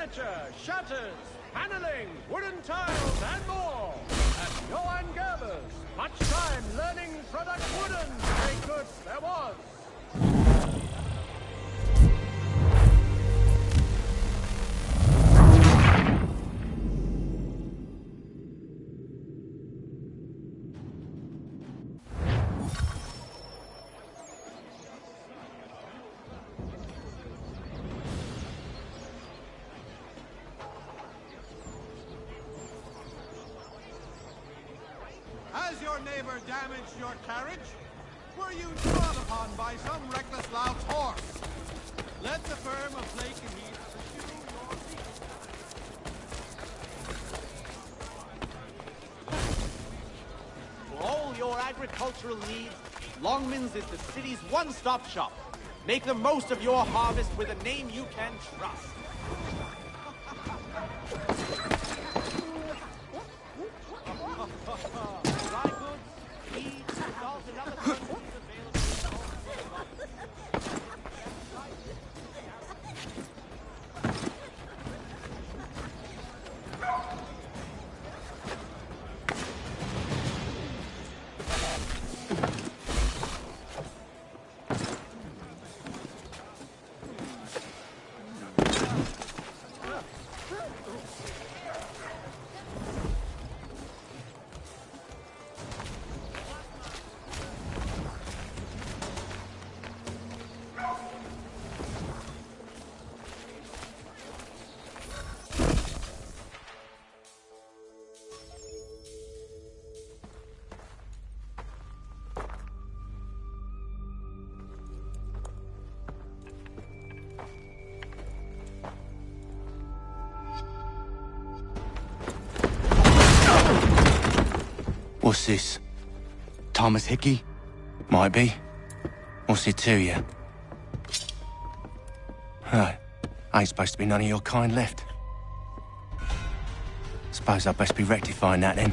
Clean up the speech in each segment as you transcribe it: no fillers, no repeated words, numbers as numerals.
furniture, shutters, paneling, wooden tiles, and more. At Johann Gerber's, much time learning product wooden. Very good, there was. Has your neighbor damaged your carriage? Were you trod upon by some reckless lout's horse? Let the firm of Blake and Heath pursue your For all your agricultural needs, Longman's is the city's one-stop shop. Make the most of your harvest with a name you can trust. Dry goods, feed, salt, and other produce What's this? Thomas Hickey? Might be. What's it to you? Right. Ain't supposed to be none of your kind left. Suppose I'd best be rectifying that then.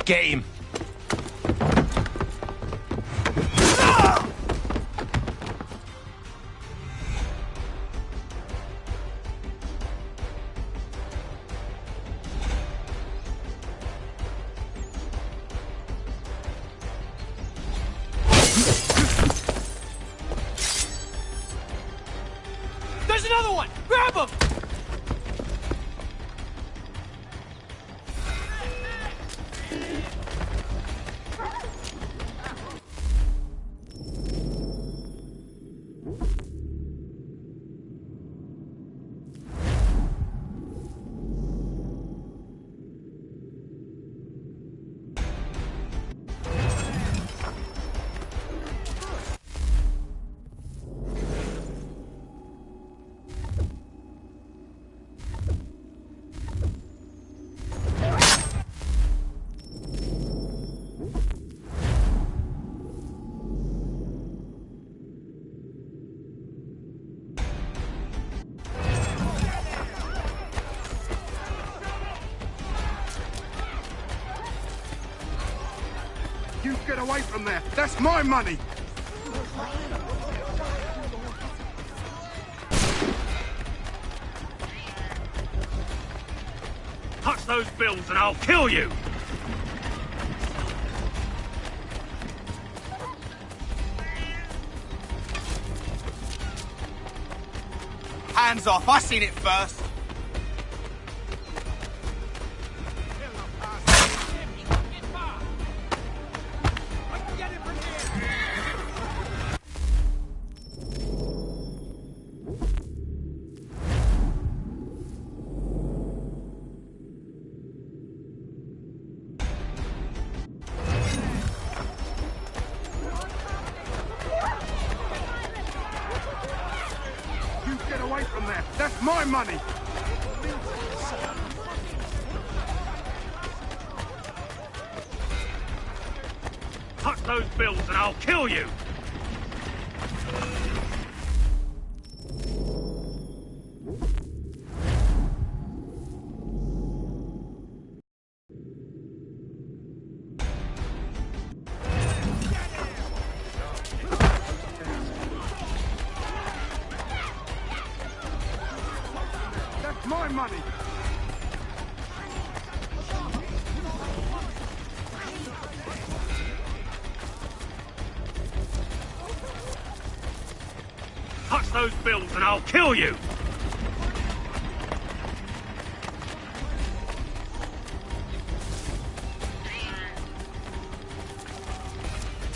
Get him! There's another one! Grab him! You get away from there! That's my money! Touch those bills and I'll kill you! Hands off, I seen it first. Get away from there! That's my money! Touch those bills and I'll kill you! That's my money. Touch those bills and I'll kill you!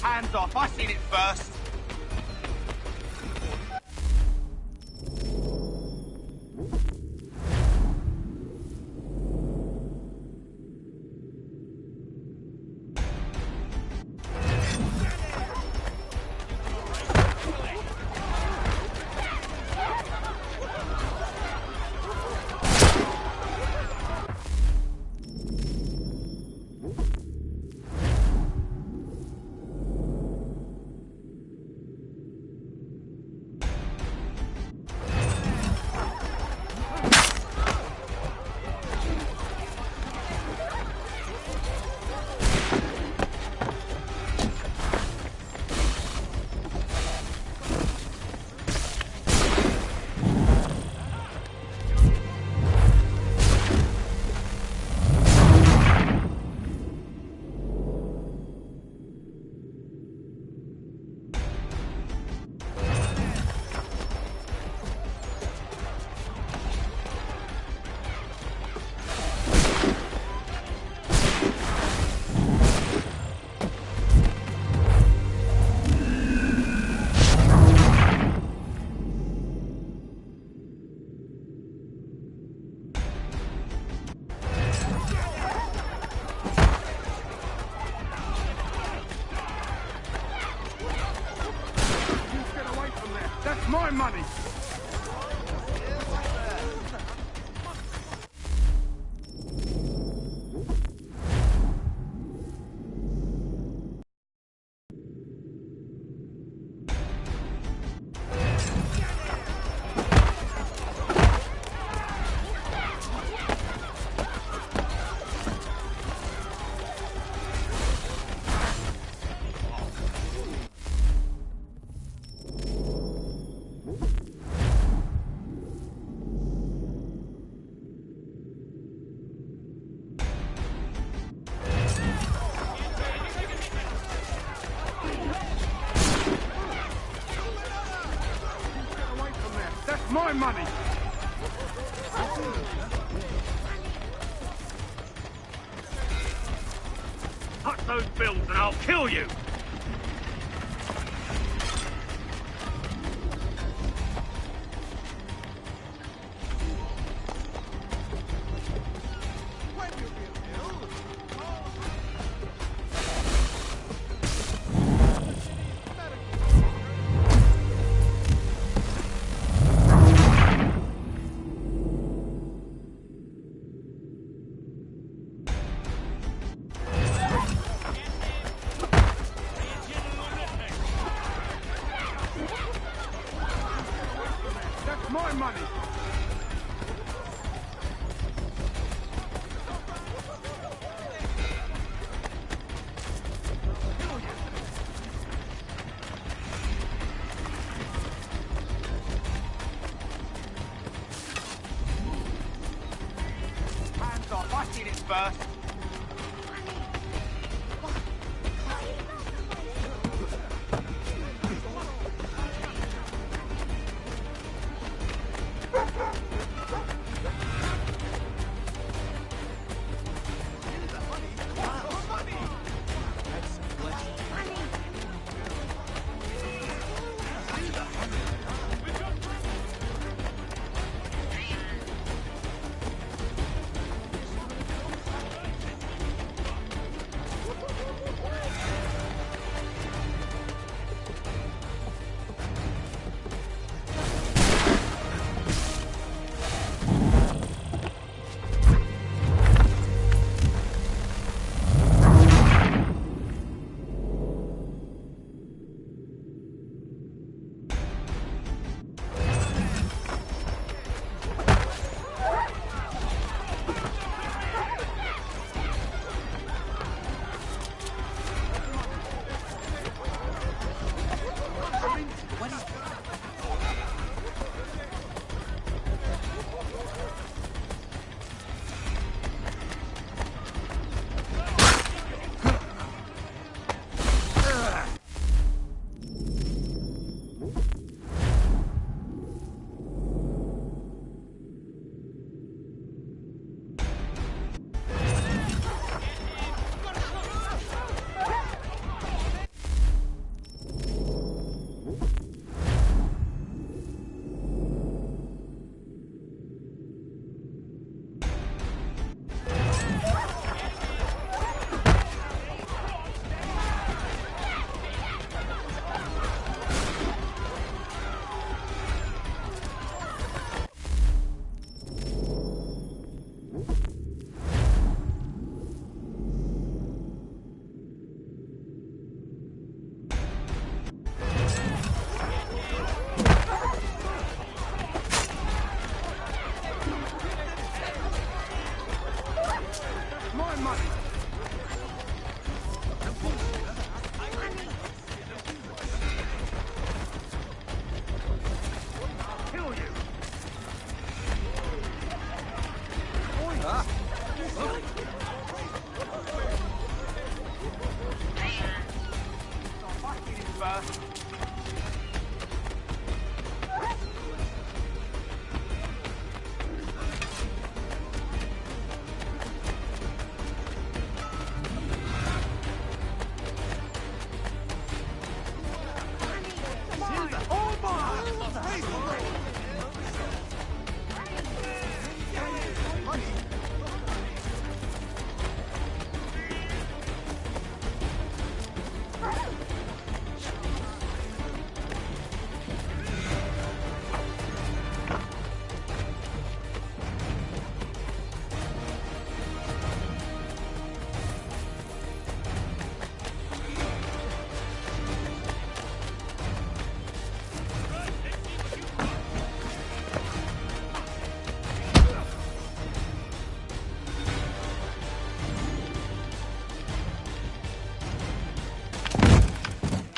Hands off, I seen it first. That's my money! That's my money! Touch those bills and I'll kill you! That's my money! Hands off, I seen it first.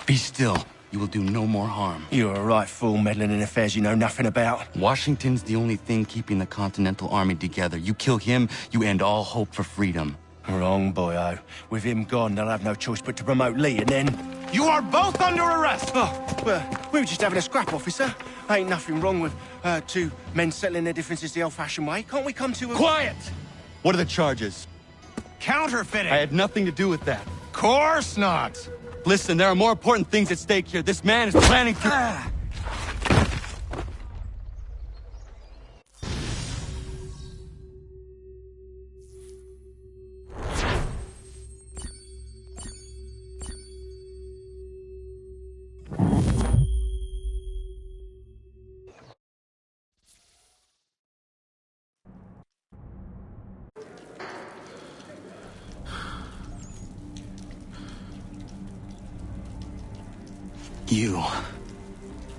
Be still. You will do no more harm. You're a right fool meddling in affairs you know nothing about. Washington's the only thing keeping the Continental Army together. You kill him, you end all hope for freedom. Wrong, boyo. With him gone, they'll have no choice but to promote Lee, and then... You are both under arrest! Oh, well, we were just having a scrap, officer. Ain't nothing wrong with two men settling their differences the old-fashioned way. Can't we come to a... Quiet! What are the charges? Counterfeiting! I had nothing to do with that. Course not! Listen, there are more important things at stake here. This man is planning to...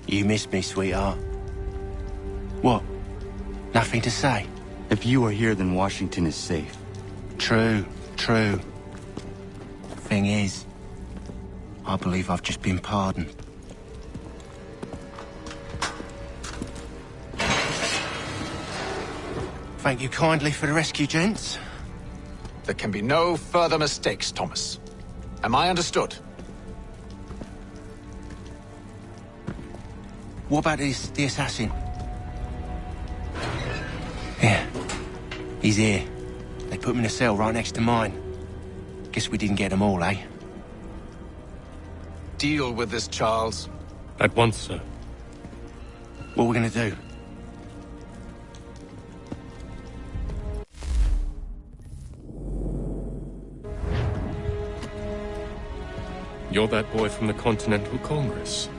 You missed me, sweetheart. What? Nothing to say? If you are here, then Washington is safe. True. Thing is, I believe I've just been pardoned. Thank you kindly for the rescue, gents. There can be no further mistakes, Thomas. Am I understood? What about the assassin? Yeah. He's here. They put him in a cell right next to mine. Guess we didn't get them all, eh? Deal with this, Charles. At once, sir. What are we gonna do? You're that boy from the Continental Congress.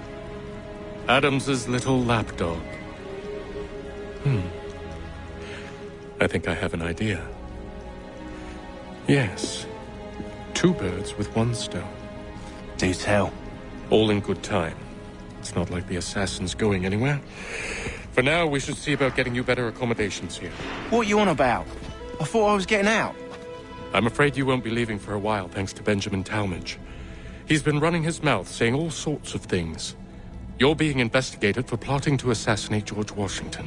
Adams's little lapdog. I think I have an idea. Yes. Two birds with one stone. Do tell. All in good time. It's not like the assassin's going anywhere. For now, we should see about getting you better accommodations here. What are you on about? I thought I was getting out. I'm afraid you won't be leaving for a while, thanks to Benjamin Talmadge. He's been running his mouth, saying all sorts of things. You're being investigated for plotting to assassinate George Washington.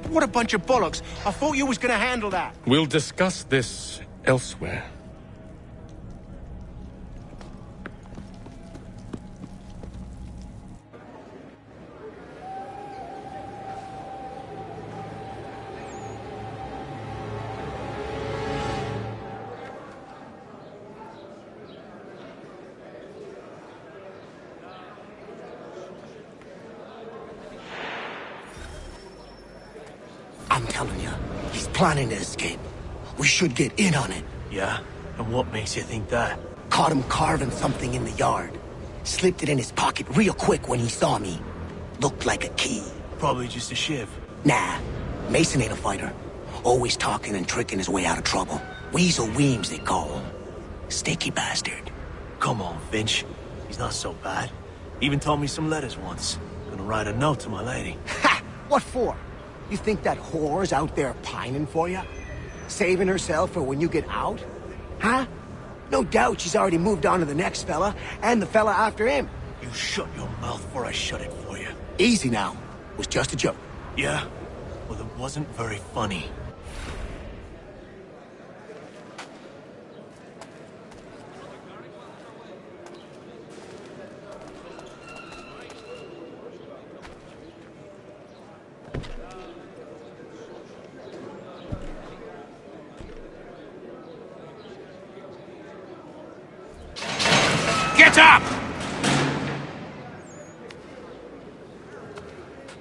What a bunch of bollocks. I thought you was gonna handle that. We'll discuss this elsewhere. I'm telling you, he's planning to escape. We should get in on it. Yeah? And what makes you think that? Caught him carving something in the yard. Slipped it in his pocket real quick when he saw me. Looked like a key. Probably just a shiv. Nah, Mason ain't a fighter. Always talking and tricking his way out of trouble. Weasel Weems, they call him. Sneaky bastard. Come on, Finch. He's not so bad. Even told me some letters once. Gonna write a note to my lady. Ha! What for? You think that whore's out there pining for you? Saving herself for when you get out? Huh? No doubt she's already moved on to the next fella, and the fella after him. You shut your mouth before I shut it for you. Easy now. Was just a joke. Yeah? Well, it wasn't very funny. Stop!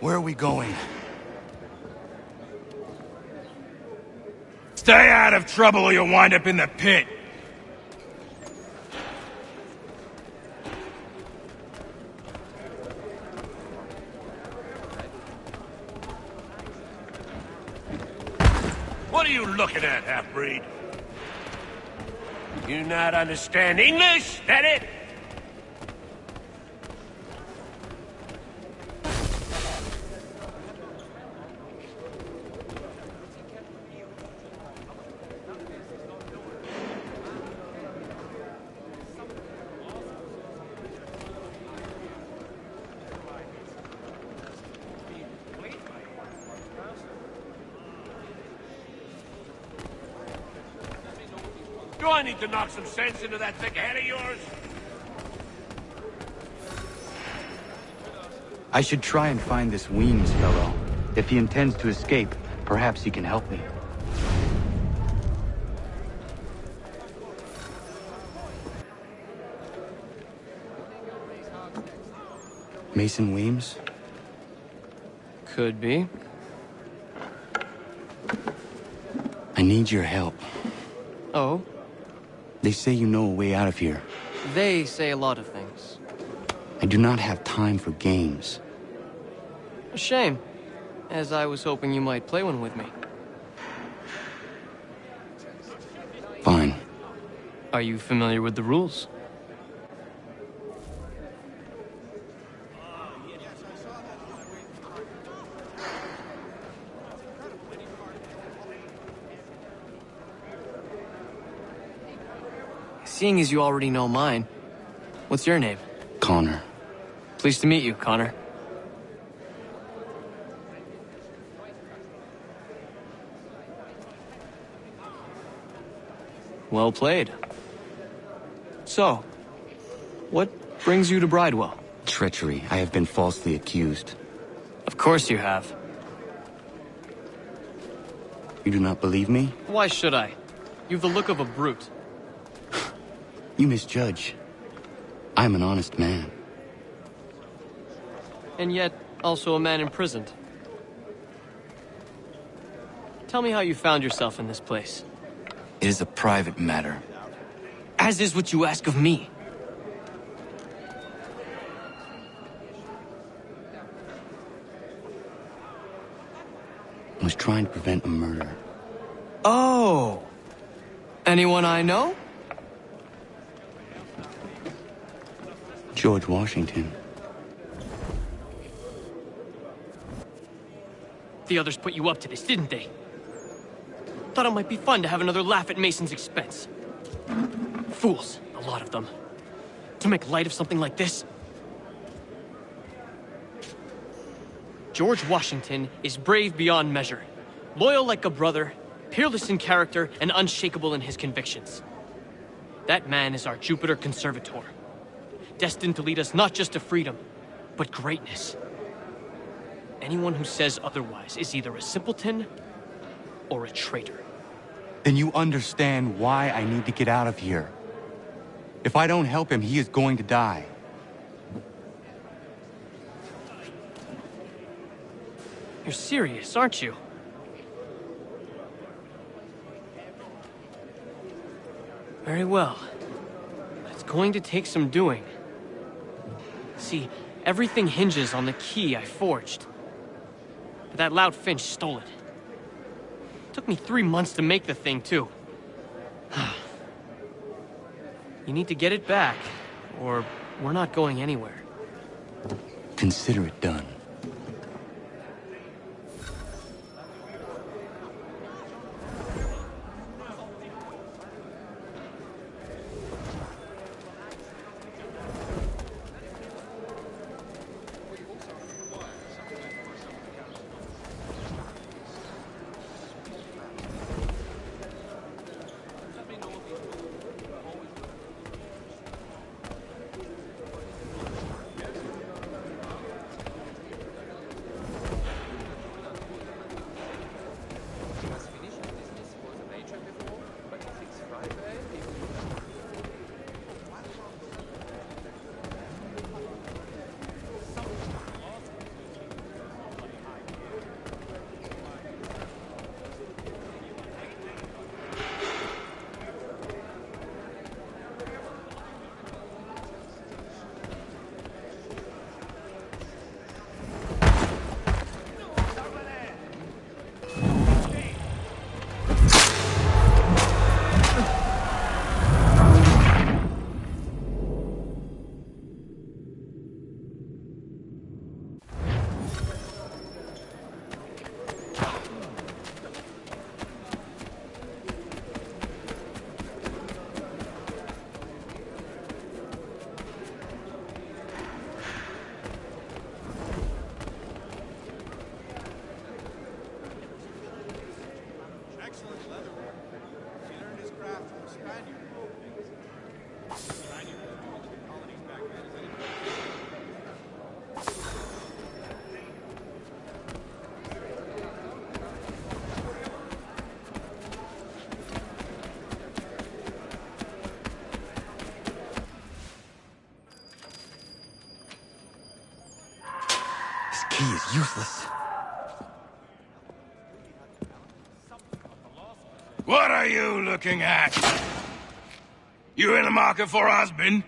Where are we going? Stay out of trouble or you'll wind up in the pit. What are you looking at, half-breed? You not understand English? That it? Do I need to knock some sense into that thick head of yours? I should try and find this Weems fellow. If he intends to escape, perhaps he can help me. Mason Weems? Could be. I need your help. Oh? They say you know a way out of here. They say a lot of things. I do not have time for games. A shame, as I was hoping you might play one with me. Fine. Are you familiar with the rules? Seeing as you already know mine, what's your name? Connor. Pleased to meet you, Connor. Well played. So, what brings you to Bridewell? Treachery. I have been falsely accused. Of course you have. You do not believe me? Why should I? You've the look of a brute. You misjudge. I'm an honest man. And yet, also a man imprisoned. Tell me how you found yourself in this place. It is a private matter. As is what you ask of me. I was trying to prevent a murder. Oh! Anyone I know? George Washington. The others put you up to this, didn't they? Thought it might be fun to have another laugh at Mason's expense. Fools, a lot of them. To make light of something like this. George Washington is brave beyond measure, loyal like a brother, peerless in character, and unshakable in his convictions. That man is our Jupiter Conservator, destined to lead us not just to freedom, but greatness. Anyone who says otherwise is either a simpleton or a traitor. Then you understand why I need to get out of here. If I don't help him, he is going to die. You're serious, aren't you? Very well. But it's going to take some doing. See, everything hinges on the key I forged. But that loud Finch stole it. Took me 3 months to make the thing, too. You need to get it back, or we're not going anywhere. Consider it done. This key is useless. What are you looking at? You in the market for a husband?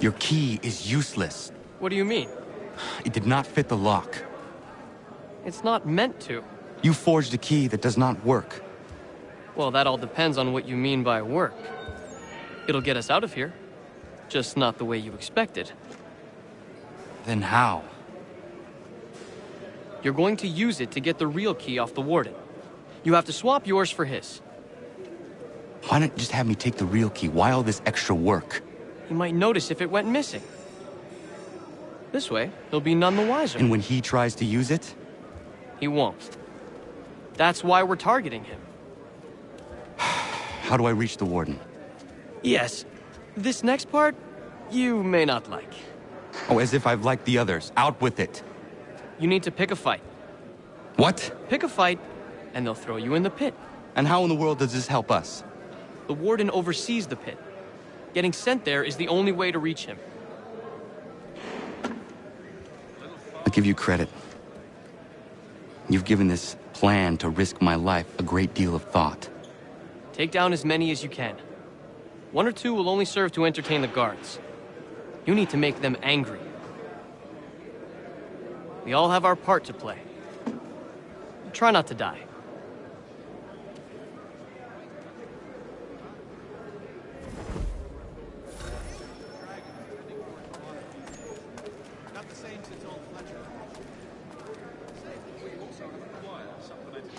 Your key is useless. What do you mean? It did not fit the lock. It's not meant to. You forged a key that does not work. Well, that all depends on what you mean by work. It'll get us out of here. Just not the way you expected. Then how? You're going to use it to get the real key off the warden. You have to swap yours for his. Why not just have me take the real key? Why all this extra work? He might notice if it went missing. This way, he'll be none the wiser. And when he tries to use it? He won't. That's why we're targeting him. How do I reach the warden? Yes. This next part, you may not like. Oh, as if I've liked the others. Out with it. You need to pick a fight. What? Pick a fight, and they'll throw you in the pit. And how in the world does this help us? The warden oversees the pit. Getting sent there is the only way to reach him. I'll give you credit. You've given this plan to risk my life a great deal of thought. Take down as many as you can. 1 or 2 will only serve to entertain the guards. You need to make them angry. We all have our part to play. Try not to die. Not the same since old Fletcher. We also require supplementary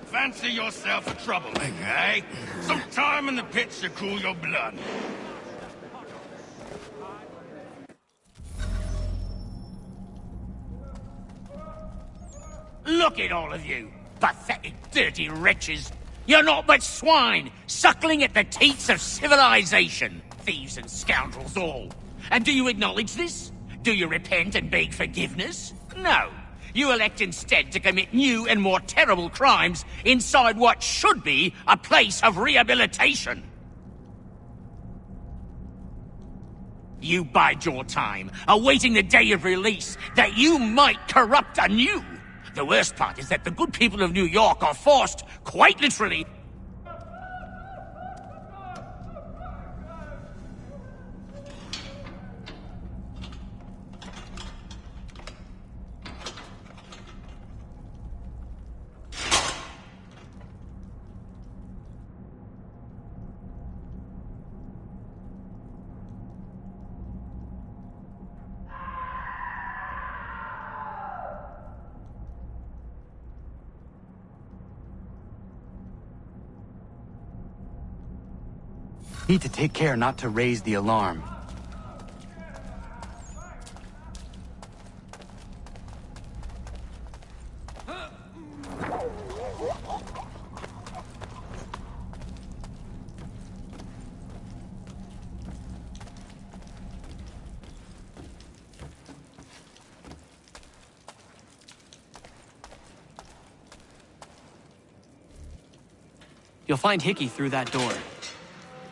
Fancy yourself a troublemaker, eh? Some time in the pits to cool your blood. Look at all of you, pathetic, dirty wretches. You're not but swine, suckling at the teats of civilization. Thieves and scoundrels all. And do you acknowledge this? Do you repent and beg forgiveness? No. You elect instead to commit new and more terrible crimes inside what should be a place of rehabilitation. You bide your time, awaiting the day of release, that you might corrupt anew. The worst part is that the good people of New York are forced, quite literally... Need to take care not to raise the alarm. You'll find Hickey through that door.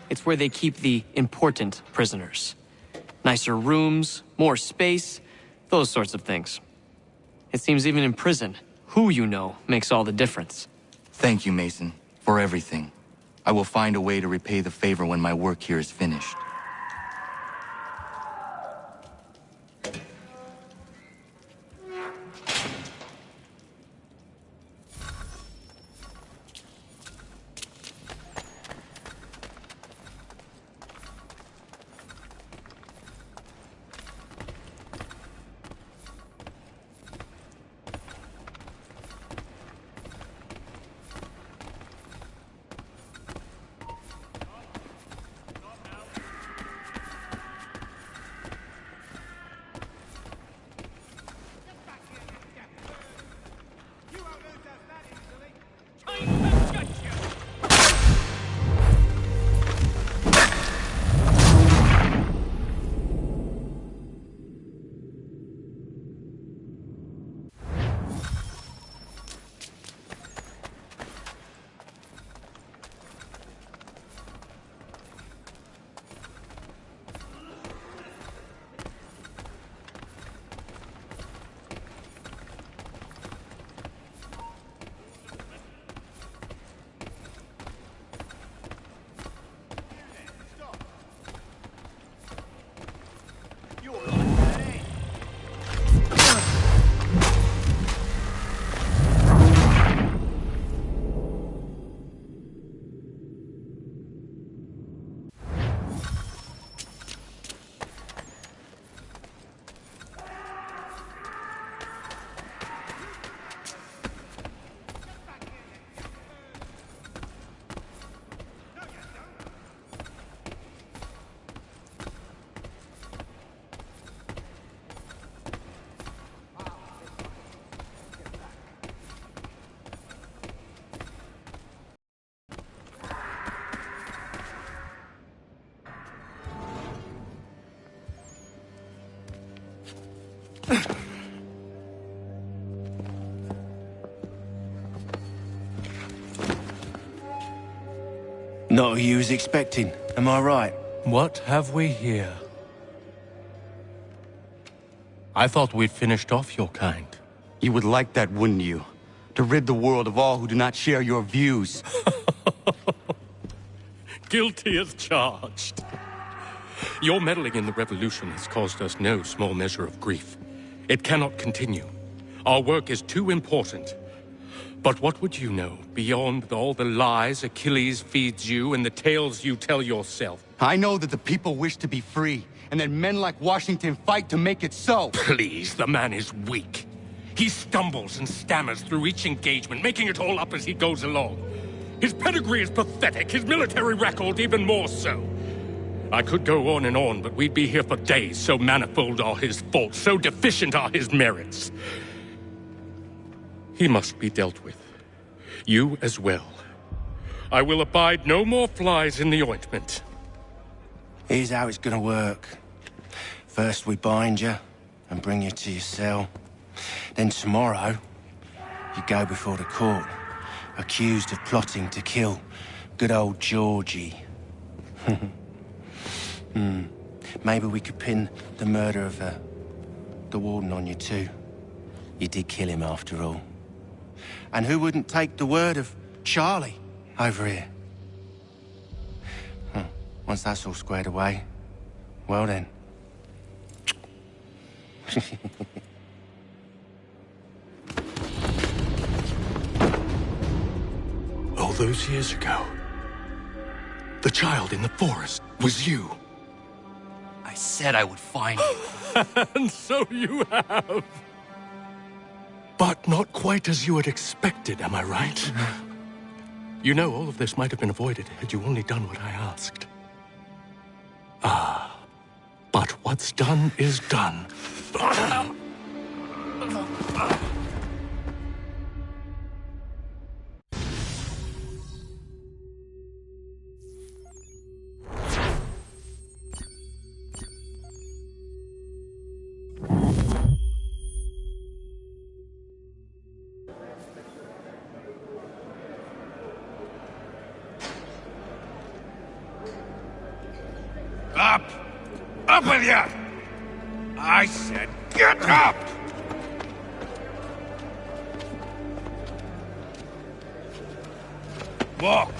It's where they keep the important prisoners. Nicer rooms, more space, those sorts of things. It seems even in prison, who you know makes all the difference. Thank you, Mason, for everything. I will find a way to repay the favor when my work here is finished. Not who you was expecting, am I right? What have we here? I thought we'd finished off your kind. You would like that, wouldn't you? To rid the world of all who do not share your views. Guilty as charged. Your meddling in the revolution has caused us no small measure of grief. It cannot continue. Our work is too important. But what would you know beyond all the lies Achilles feeds you and the tales you tell yourself? I know that the people wish to be free, and that men like Washington fight to make it so. Please, the man is weak. He stumbles and stammers through each engagement, making it all up as he goes along. His pedigree is pathetic, his military record even more so. I could go on and on, but we'd be here for days, so manifold are his faults, so deficient are his merits. He must be dealt with. You as well. I will abide no more flies in the ointment. Here's how it's gonna work. First we bind you and bring you to your cell. Then tomorrow, you go before the court, accused of plotting to kill good old Georgie. Maybe we could pin the murder of the warden on you too. You did kill him after all. And who wouldn't take the word of Charlie over here? Once that's all squared away, well then. All those years ago, the child in the forest was you. I said I would find you. And so you have. But not quite as you had expected, am I right? You know, all of this might have been avoided had you only done what I asked. Ah, but what's done is done. Up! Up with you! I said get up! Walk!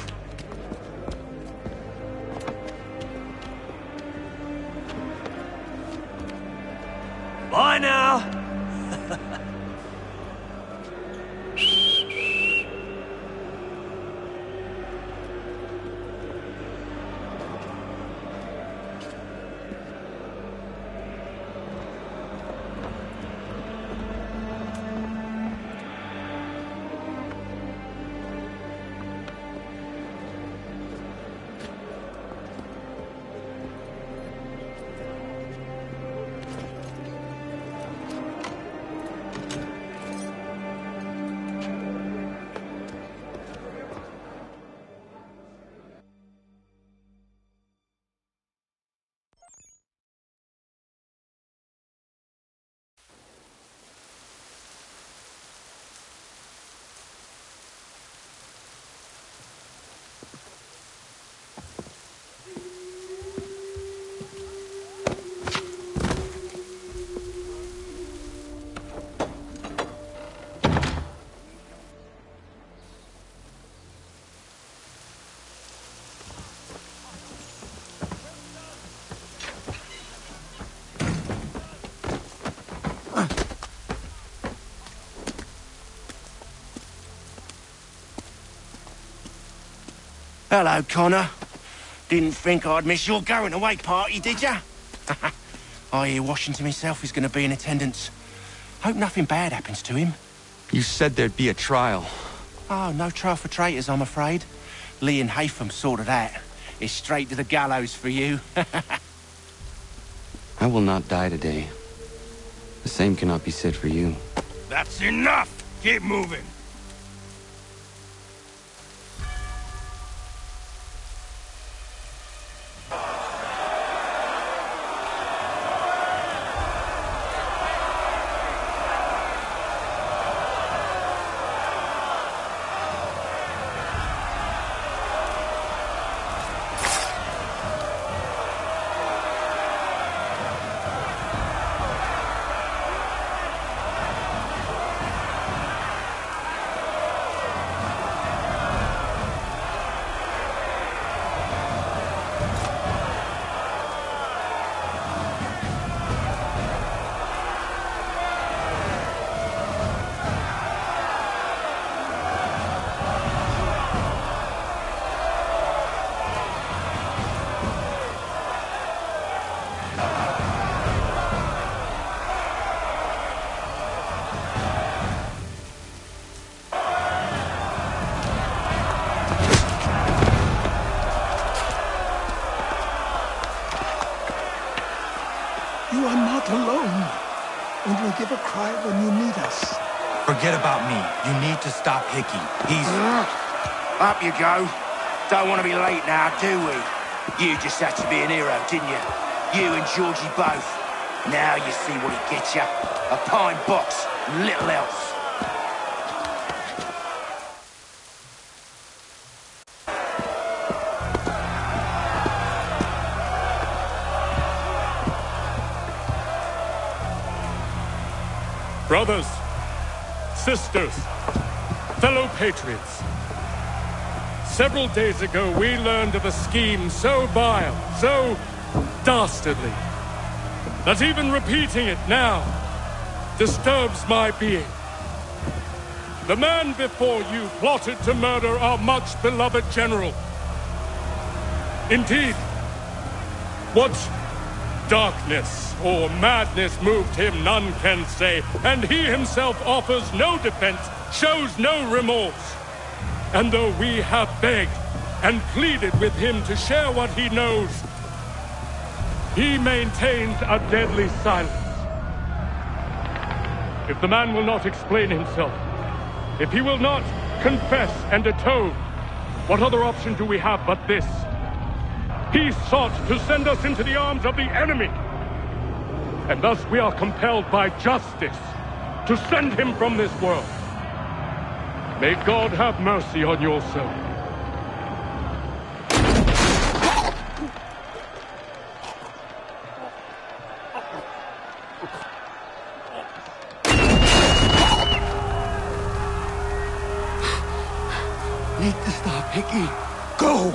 Bye now! Hello, Connor. Didn't think I'd miss your going away party, did ya? I hear Washington himself is going to be in attendance. Hope nothing bad happens to him. You said there'd be a trial. Oh, no trial for traitors, I'm afraid. Lee and Haytham sorted that. It's straight to the gallows for you. I will not die today. The same cannot be said for you. That's enough! Keep moving! You are not alone, and will give a cry when you need us. Forget about me. You need to stop Hickey. He's... Up you go. Don't want to be late now, do we? You just had to be an hero, didn't you? You and Georgie both. Now you see what he gets you. A pine box, and little else. Brothers, sisters, fellow patriots. Several days ago, we learned of a scheme so vile, so dastardly, that even repeating it now disturbs my being. The man before you plotted to murder our much-beloved general. Indeed, what darkness or madness moved him, none can say, and he himself offers no defense, shows no remorse. And though we have begged and pleaded with him to share what he knows, he maintains a deadly silence. If the man will not explain himself, if he will not confess and atone, what other option do we have but this? He sought to send us into the arms of the enemy, and thus we are compelled by justice to send him from this world. May God have mercy on your soul. Need to stop Hickey. Go!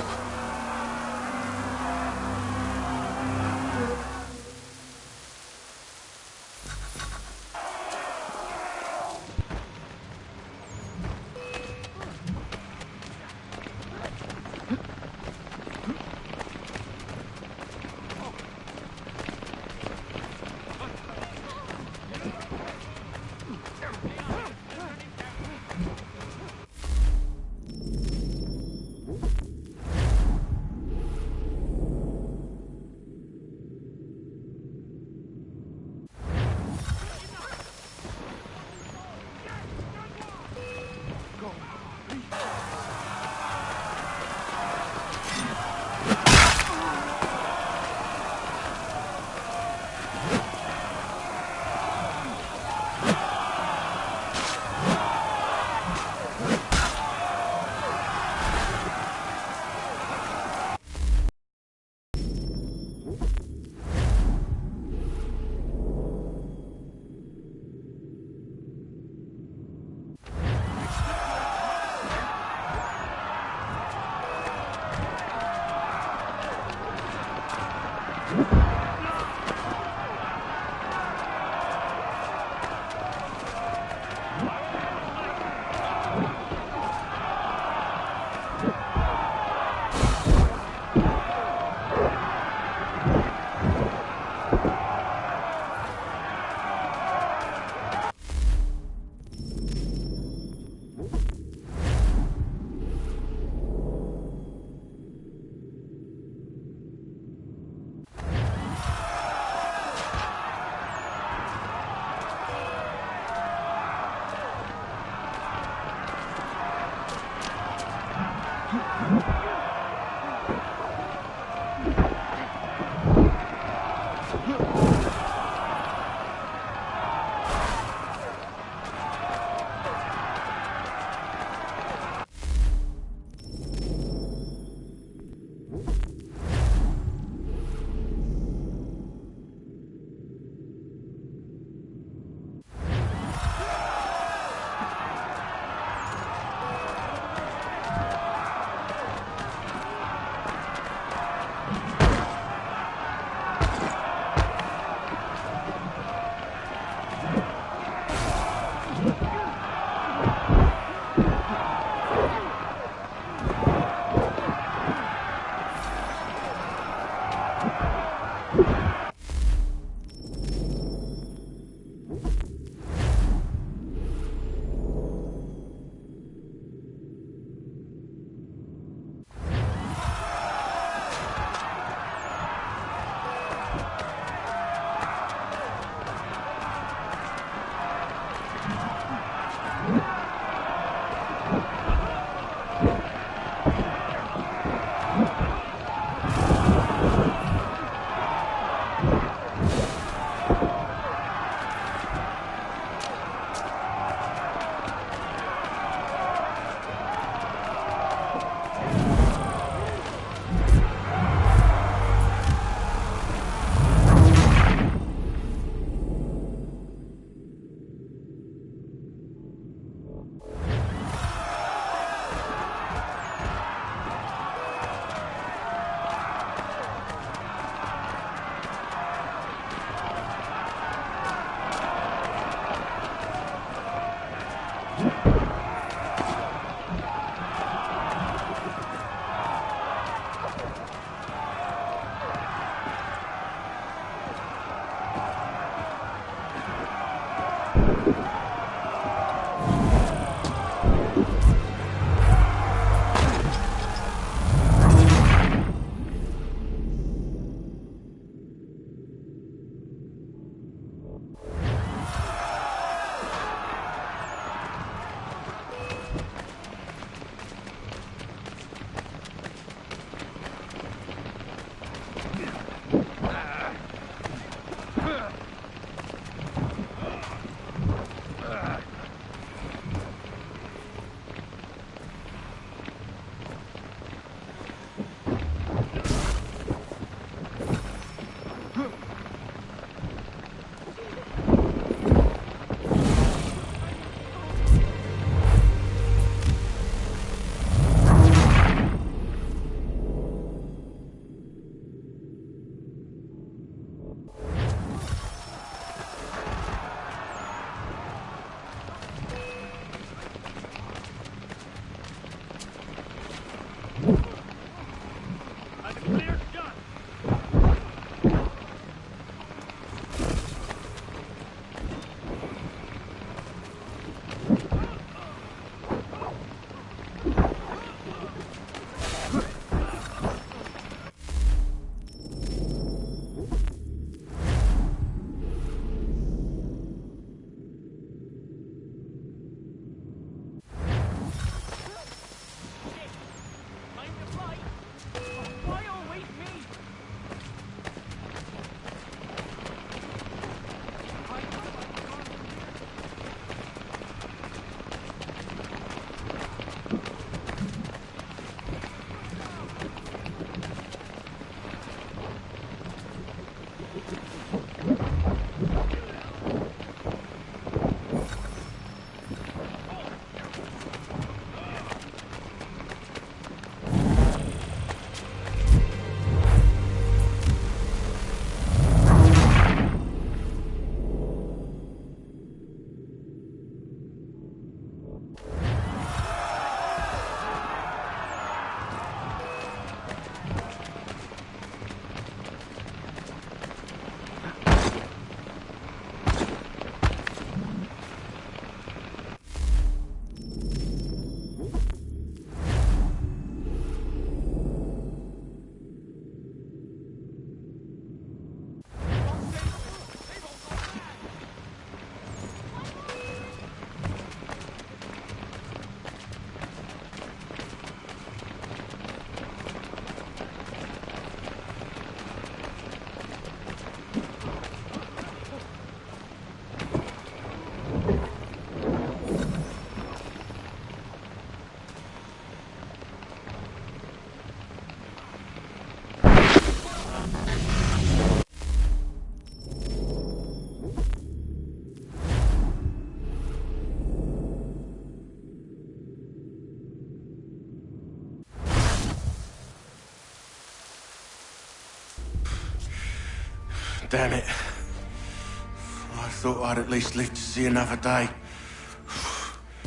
Damn it. I thought I'd at least live to see another day.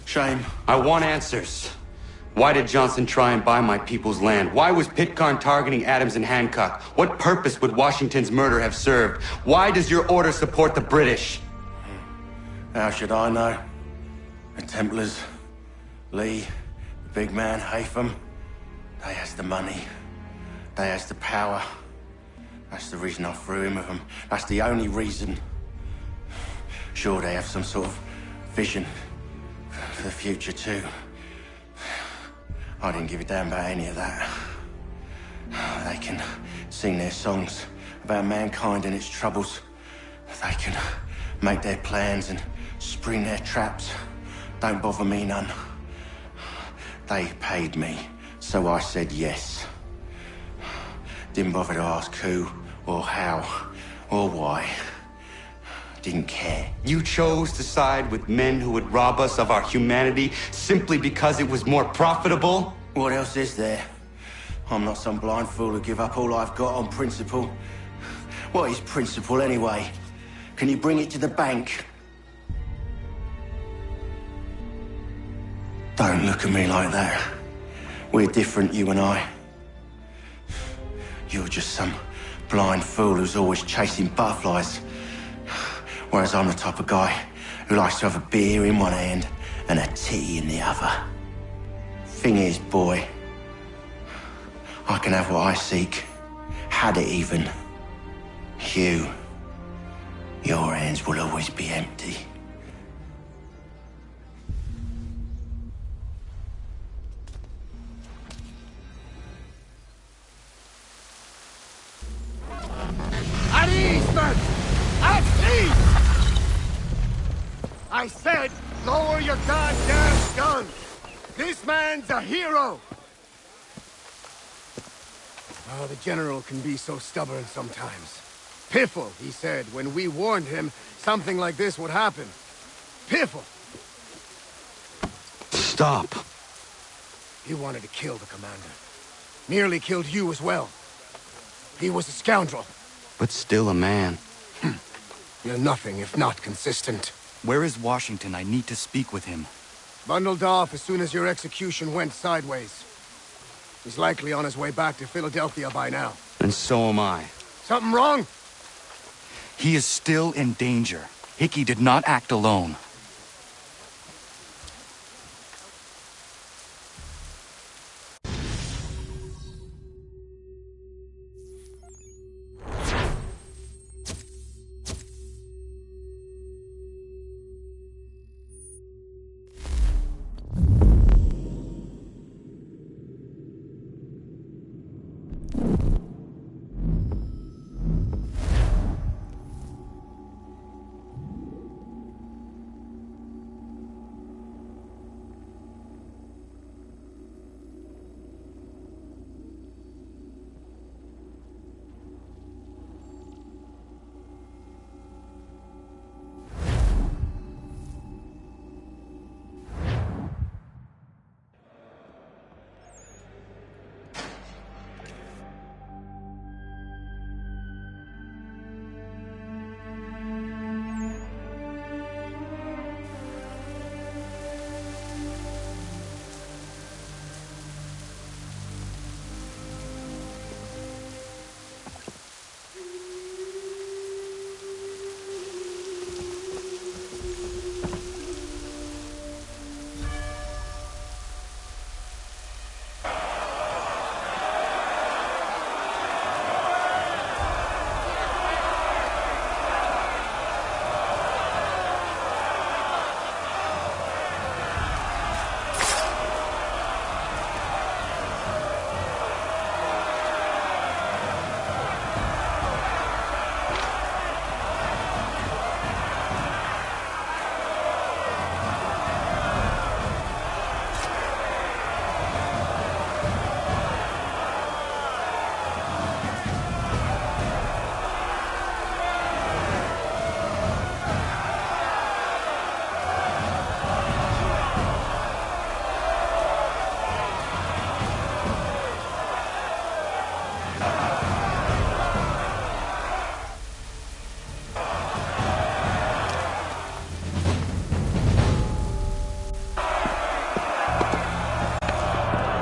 Shame. I want answers. Why did Johnson try and buy my people's land? Why was Pitcairn targeting Adams and Hancock? What purpose would Washington's murder have served? Why does your order support the British? How should I know? The Templars, Lee, the big man, Haytham, they has the money. They has the power. That's the reason I threw him with them. That's the only reason. Sure, they have some sort of vision for the future too. I didn't give a damn about any of that. They can sing their songs about mankind and its troubles. They can make their plans and spring their traps. Don't bother me none. They paid me, so I said yes. Didn't bother to ask who, or how, or why. Didn't care. You chose to side with men who would rob us of our humanity simply because it was more profitable? What else is there? I'm not some blind fool who give up all I've got on principle. What is principle anyway? Can you bring it to the bank? Don't look at me like that. We're different, you and I. You're just some blind fool who's always chasing butterflies. Whereas I'm the type of guy who likes to have a beer in one hand and a tea in the other. Thing is, boy, I can have what I seek. Had it even. Your hands will always be empty. At ease, men! At ease! I said, lower your goddamn gun! This man's a hero! Oh, the General can be so stubborn sometimes. Piffle, he said, when we warned him something like this would happen. Piffle! Stop. He wanted to kill the commander. Nearly killed you as well. He was a scoundrel. But still a man. You're nothing if not consistent. Where is Washington? I need to speak with him. Bundled off as soon as your execution went sideways. He's likely on his way back to Philadelphia by now. And so am I. Something wrong? He is still in danger. Hickey did not act alone.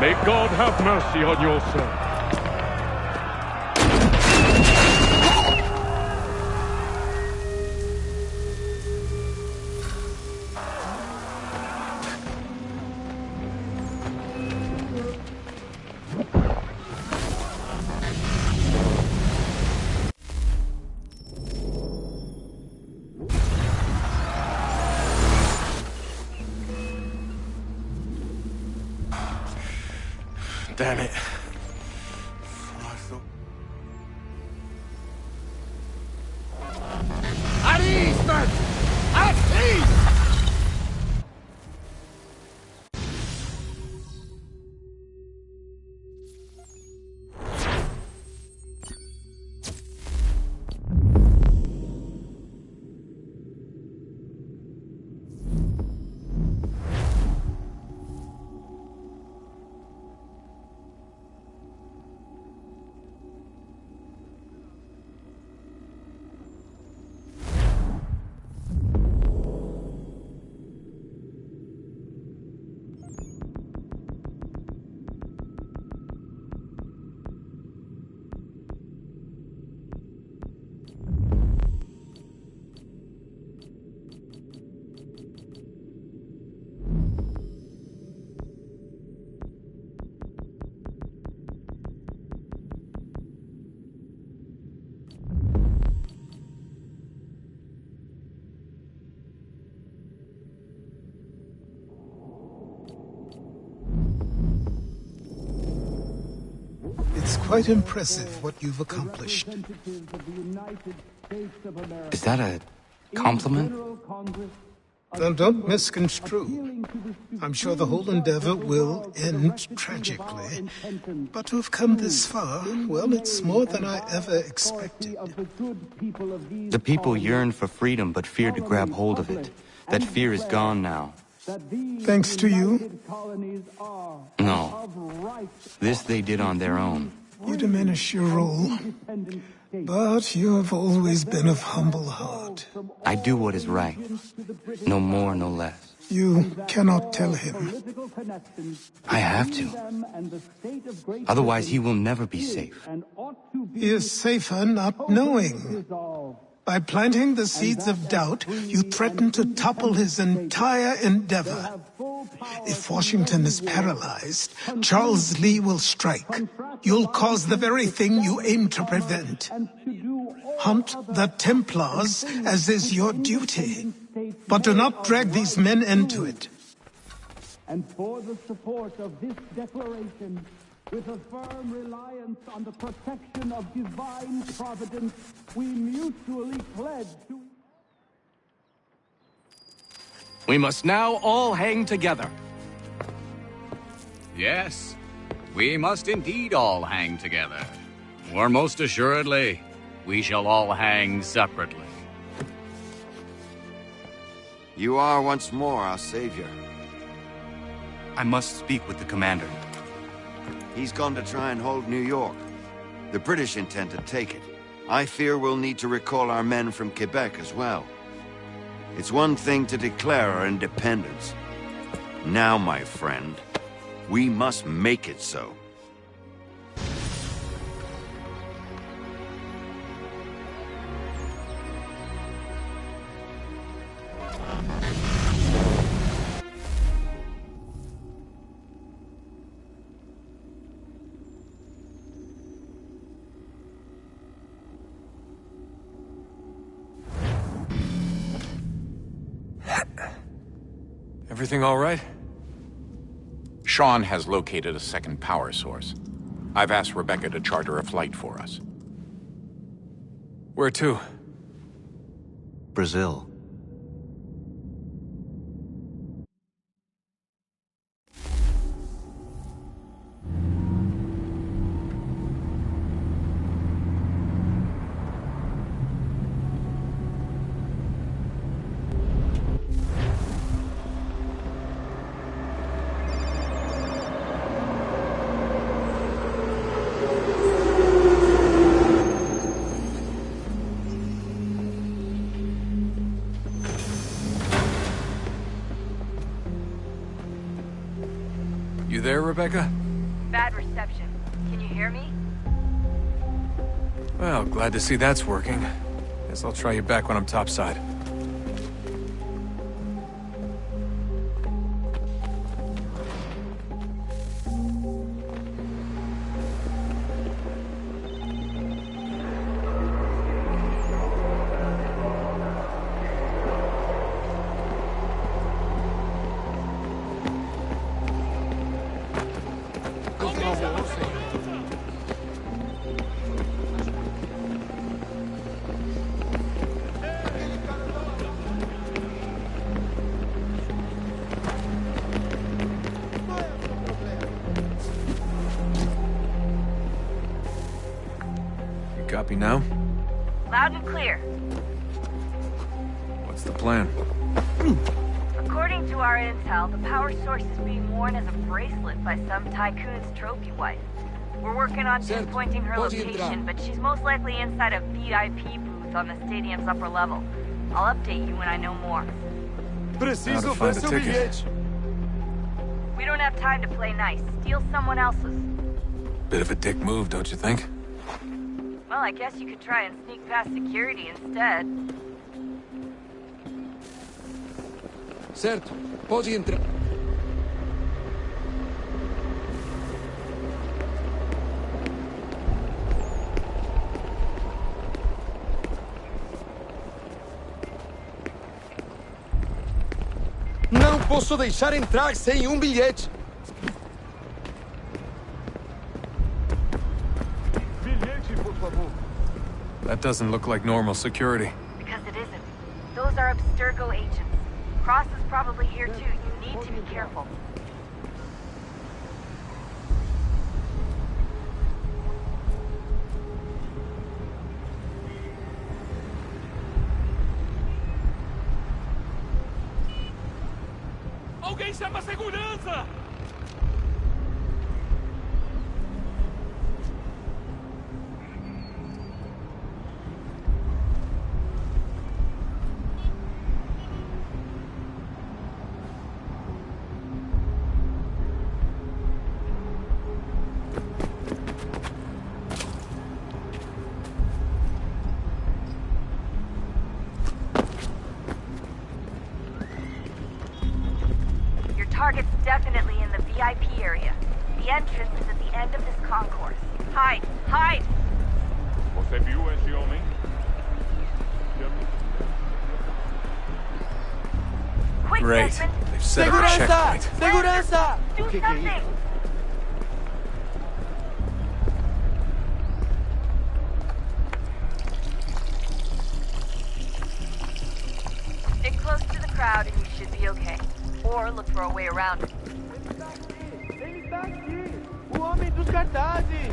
May God have mercy on your soul. Damn it. At ease, men! At ease! quite impressive what you've accomplished. Is that a compliment? Then don't misconstrue. I'm sure the whole endeavor will end tragically. But to have come this far, well, it's more than I ever expected. The people yearned for freedom but feared to grab hold of it. That fear is gone now. Thanks to you? No. This they did on their own. You diminish your role. But you have always been of humble heart. I do what is right. No more, no less. You cannot tell him. I have to. Otherwise, he will never be safe. He is safer not knowing. By planting the seeds of doubt, you threaten to topple his entire endeavor. If Washington is paralyzed, Charles Lee will strike. You'll cause the very thing you aim to prevent. Hunt the Templars, as is your duty. But do not drag these men into it. And for the support of this declaration, with a firm reliance on the protection of divine providence, we mutually pledge to... We must now all hang together. Yes, we must indeed all hang together. Or most assuredly, we shall all hang separately. You are once more our savior. I must speak with the commander. He's gone to try and hold New York. The British intend to take it. I fear we'll need to recall our men from Quebec as well. It's one thing to declare our independence. Now, my friend, we must make it so. Everything all right? Sean has located a second power source. I've asked Rebecca to charter a flight for us. Where to? Brazil. You there, Rebecca? Bad reception. Can you hear me? Well, glad to see that's working. Guess I'll try you back when I'm topside. Copy now? Loud and clear. What's the plan? According to our intel, the power source is being worn as a bracelet by some tycoon's trophy wife. We're working on pinpointing her location, but she's most likely inside a VIP booth on the stadium's upper level. I'll update you when I know more. Preciso ver seu bilhete. We don't have time to play nice. Steal someone else's. Bit of a dick move, don't you think? Well, I guess you could try and sneak past security instead. Certo, pode entrar. Não posso deixar entrar sem bilhete. That doesn't look like normal security. Because it isn't. Those are Abstergo agents. Cross is probably here too. You need to be careful. Alguém chama a segurança! Target's definitely in the VIP area. The entrance is at the end of this concourse. Hide! Hide! Você viu esse homem? Quick, Great. Desmond! They've set up a checkpoint. Segurança! Do something! Stick close to the crowd and you should be okay. Or look for a way around it. Ele está aqui! O homem dos cartazes!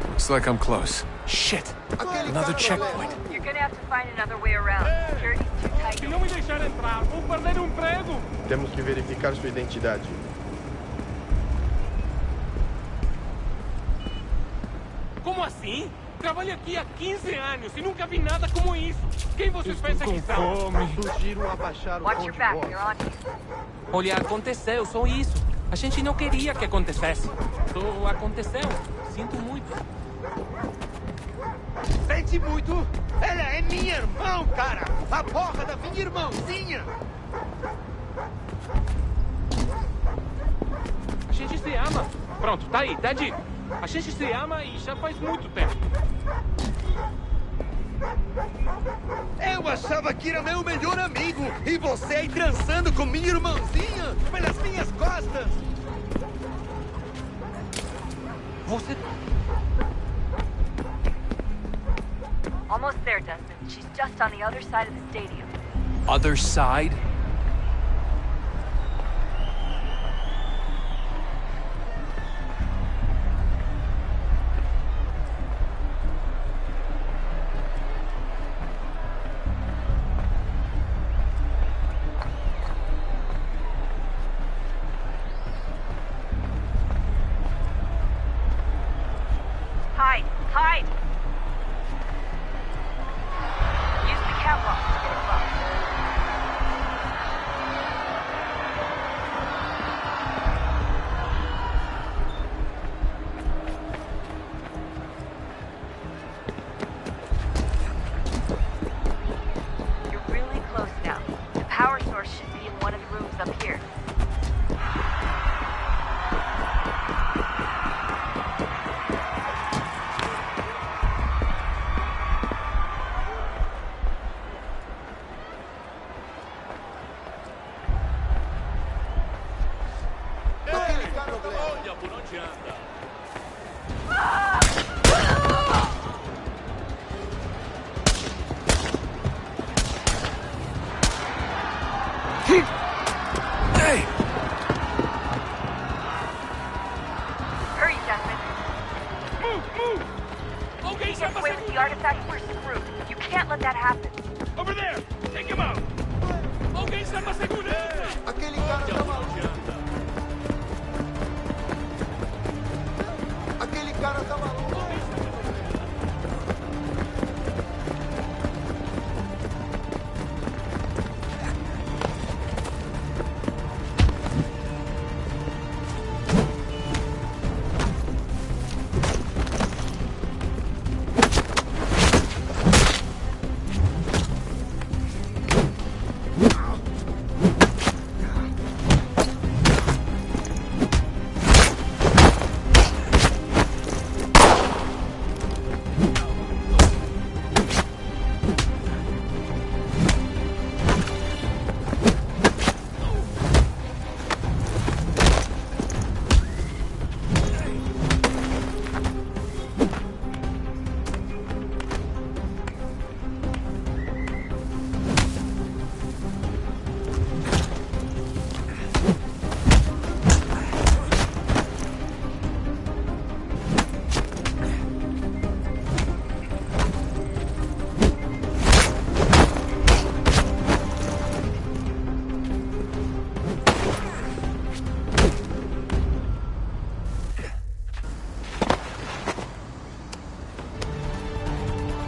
Looks like I'm close. Shit! Another checkpoint. You're gonna have to find another way around. Security's too tight. Se não me deixar entrar, vou perder o emprego! Temos que verificar sua identidade. Como assim? Trabalho aqui há 15 anos e nunca vi nada como isso. Quem vocês pensam que são? Sugiro abaixar o Watch tom your de back, voz. you're on here. Olha, aconteceu, só isso. A gente não queria que acontecesse. Só aconteceu. Sinto muito. Sente muito? Ela é minha irmã, cara! A porra da minha irmãzinha! A gente se ama. Pronto, tá aí, tá dito. A gente se ama e já faz muito tempo. Eu achava que era meu melhor amigo e você aí trançando com minha irmãzinha pelas minhas costas! Você... Almost there, Desmond. She's just on the other side of the stadium. Other side? Hide! Hide! Use the catwalk to get across. You're really close now. The power source should be in one of the rooms up here. Olha por onde anda. Hey! Hurry, Desmond. Move! Alguém chama a Away with the segurança! artifact, we're screwed. You can't let that happen. Over there! Take him out! Alguém chama a segurança! Aquele cara tá maluco. Aquele cara tá maluco.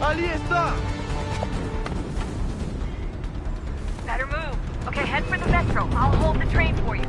Ali está! Better move. Okay, head for the metro. I'll hold the train for you.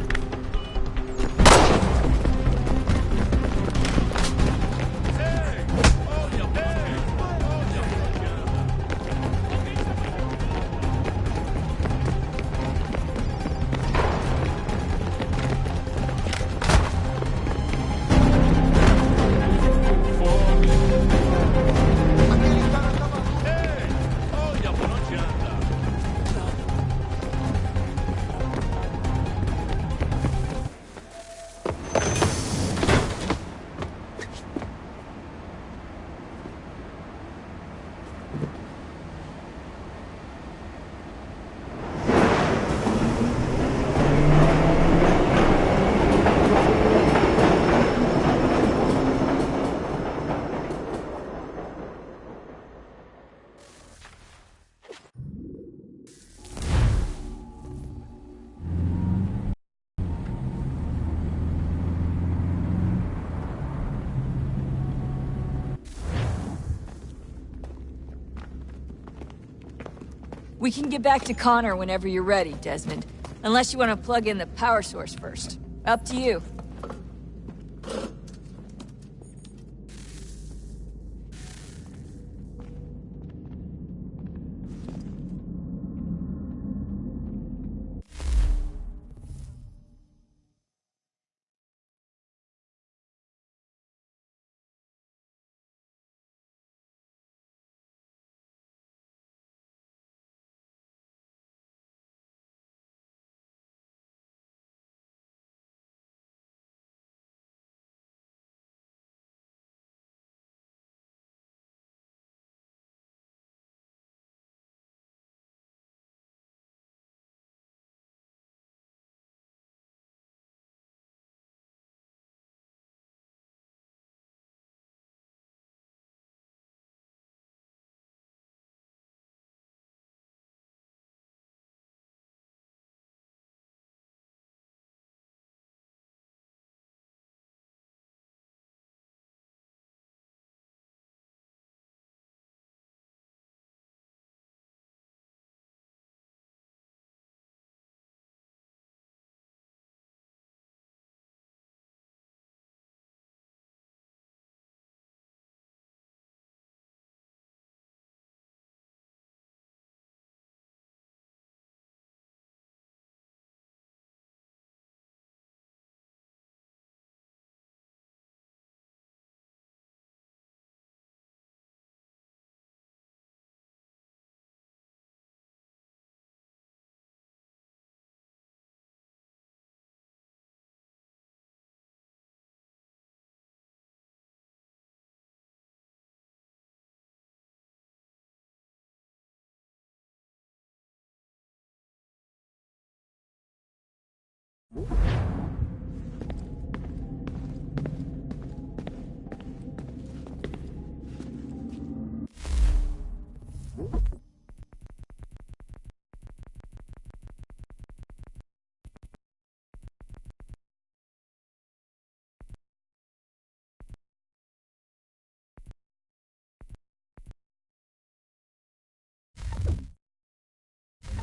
We can get back to Connor whenever you're ready, Desmond. Unless you want to plug in the power source first. Up to you.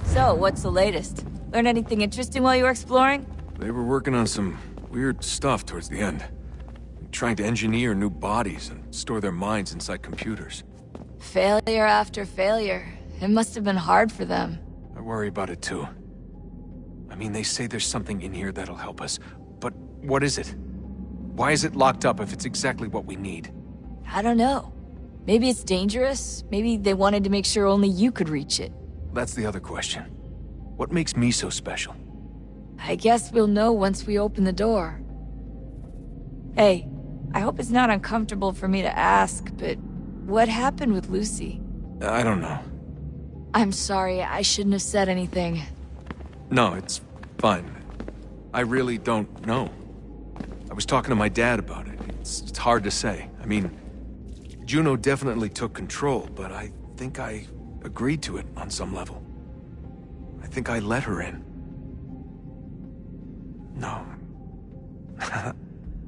So, what's the latest? Learn anything interesting while you were exploring? They were working on some weird stuff towards the end. Trying to engineer new bodies and store their minds inside computers. Failure after failure. It must have been hard for them. I worry about it too. I mean, they say there's something in here that'll help us, but what is it? Why is it locked up if it's exactly what we need? I don't know. Maybe it's dangerous. Maybe they wanted to make sure only you could reach it. That's the other question. What makes me so special? I guess we'll know once we open the door. Hey, I hope it's not uncomfortable for me to ask, but what happened with Lucy? I don't know. I'm sorry, I shouldn't have said anything. No, it's fine. I really don't know. I was talking to my dad about it. It's hard to say. I mean, Juno definitely took control, but I think I agreed to it on some level. I think I let her in. No.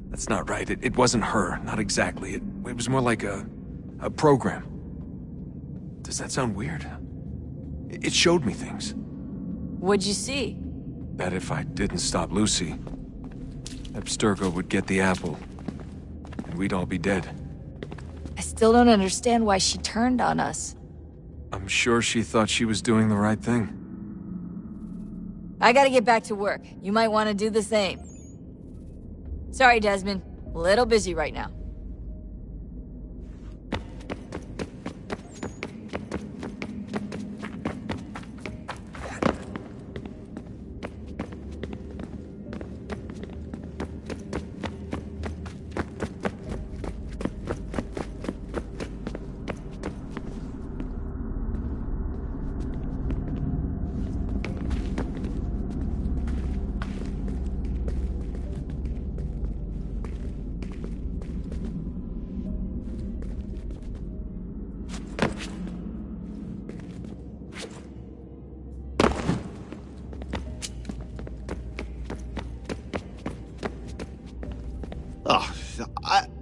That's not right. It wasn't her, not exactly. It was more like a program. Does that sound weird? It showed me things. What'd you see? That if I didn't stop Lucy, Abstergo would get the apple, and we'd all be dead. I still don't understand why she turned on us. I'm sure she thought she was doing the right thing. I gotta get back to work. You might want to do the same. Sorry, Desmond. A little busy right now.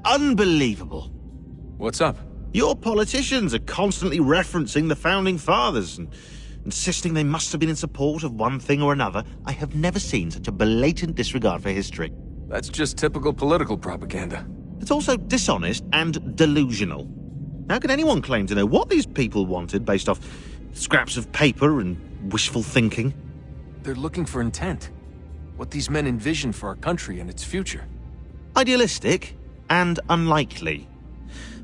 Unbelievable. What's up? Your politicians are constantly referencing the Founding Fathers and insisting they must have been in support of one thing or another. I have never seen such a blatant disregard for history. That's just typical political propaganda. It's also dishonest and delusional. How can anyone claim to know what these people wanted based off scraps of paper and wishful thinking? They're looking for intent. What these men envision for our country and its future. Idealistic and unlikely.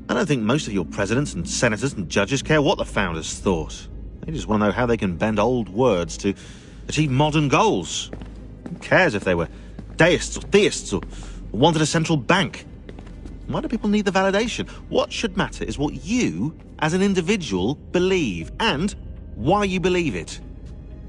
I don't think most of your presidents and senators and judges care what the founders thought. They just want to know how they can bend old words to achieve modern goals. Who cares if they were deists or theists or wanted a central bank? Why do people need the validation? What should matter is what you, as an individual, believe and why you believe it.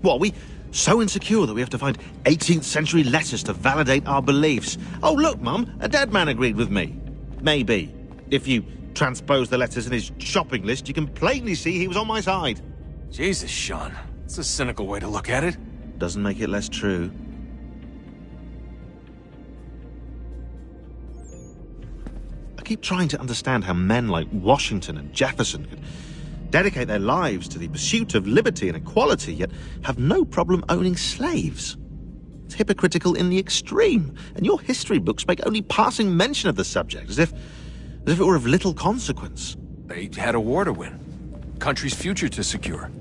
What, are we so insecure that we have to find 18th century letters to validate our beliefs? Oh, look, Mum, a dead man agreed with me. Maybe. If you transpose the letters in his shopping list, you can plainly see he was on my side. Jesus, Sean. It's a cynical way to look at it. Doesn't make it less true. I keep trying to understand how men like Washington and Jefferson could dedicate their lives to the pursuit of liberty and equality, yet have no problem owning slaves. It's hypocritical in the extreme, and your history books make only passing mention of the subject, as if it were of little consequence. They had a war to win. Country's future to secure.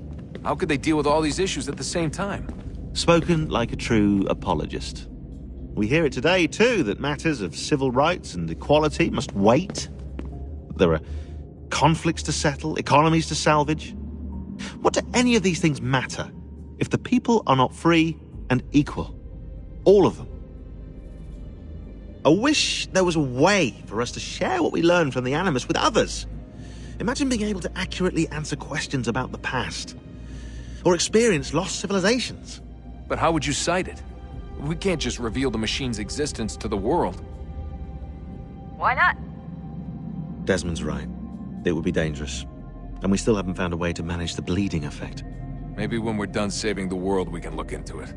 How could they deal with all these issues at the same time? Spoken like a true apologist. We hear it today, too, that matters of civil rights and equality must wait. There are conflicts to settle, economies to salvage. What do any of these things matter if the people are not free and equal? All of them. I wish there was a way for us to share what we learn from the Animus with others. Imagine being able to accurately answer questions about the past, or experience lost civilizations. But how would you cite it? We can't just reveal the machine's existence to the world. Why not? Desmond's right. It would be dangerous. And we still haven't found a way to manage the bleeding effect. Maybe when we're done saving the world, we can look into it.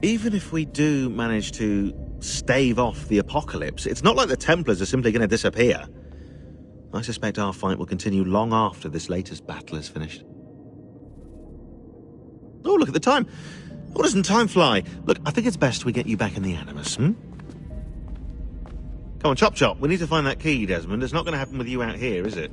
Even if we do manage to stave off the apocalypse, it's not like the Templars are simply going to disappear. I suspect our fight will continue long after this latest battle is finished. Oh, look at the time. Oh, doesn't time fly? Look, I think it's best we get you back in the Animus, Come on, Chop Chop, we need to find that key, Desmond. It's not going to happen with you out here, is it?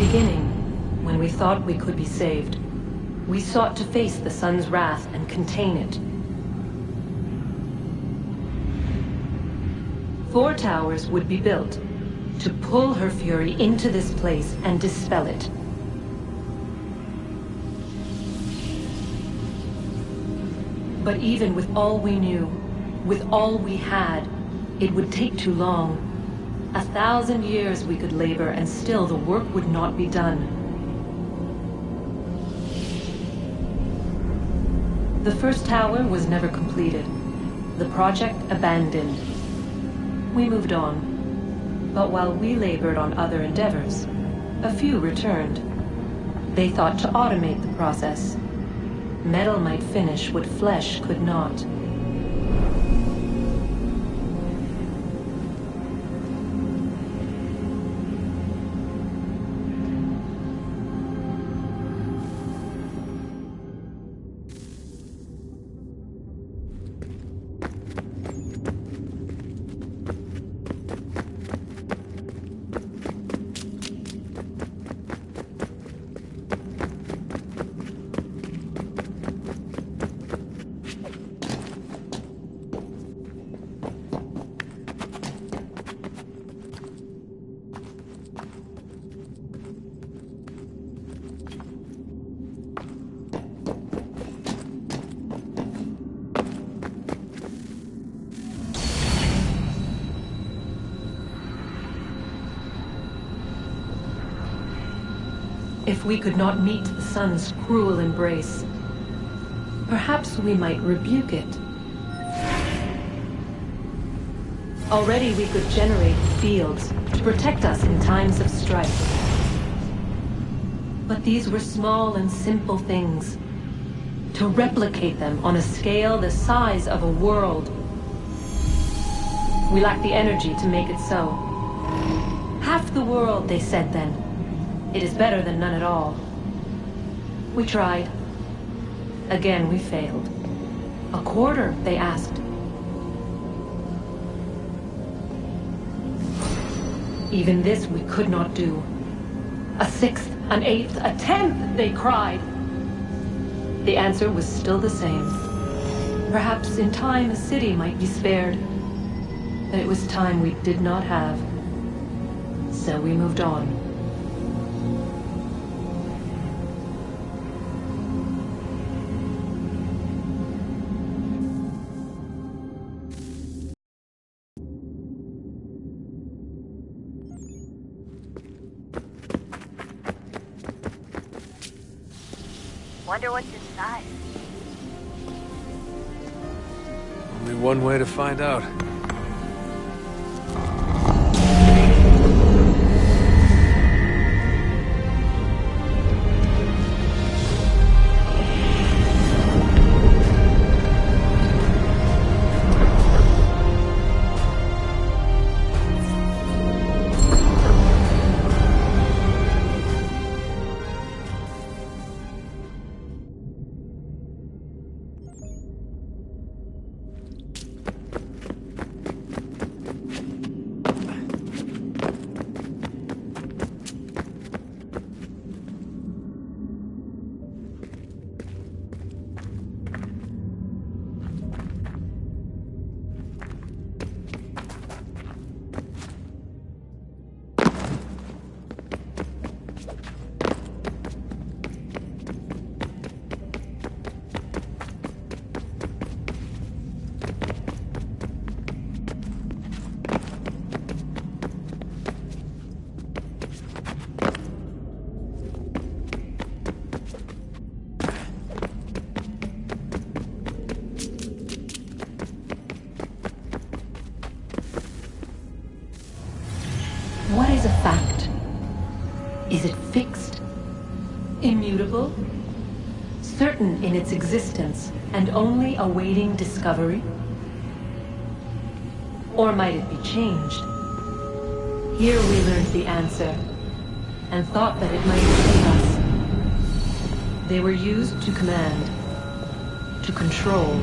beginning, when we thought we could be saved, we sought to face the sun's wrath and contain it. 4 towers would be built to pull her fury into this place and dispel it. But even with all we knew, with all we had, it would take too long. 1,000 years we could labor, and still the work would not be done. The first tower was never completed. The project abandoned. We moved on. But while we labored on other endeavors, a few returned. They thought to automate the process. Metal might finish what flesh could not. If we could not meet the sun's cruel embrace, perhaps we might rebuke it. Already we could generate fields to protect us in times of strife. But these were small and simple things. To replicate them on a scale the size of a world, we lacked the energy to make it so. Half the world, they said then. It is better than none at all. We tried. Again, we failed. A quarter, they asked. Even this we could not do. A sixth, an eighth, a tenth, they cried. The answer was still the same. Perhaps in time a city might be spared. But it was time we did not have. So we moved on. Wonder what's inside. Only one way to find out. What is a fact? Is it fixed? Immutable? Certain in its existence and only awaiting discovery? Or might it be changed? Here we learned the answer, and thought that it might save us. They were used to command, to control,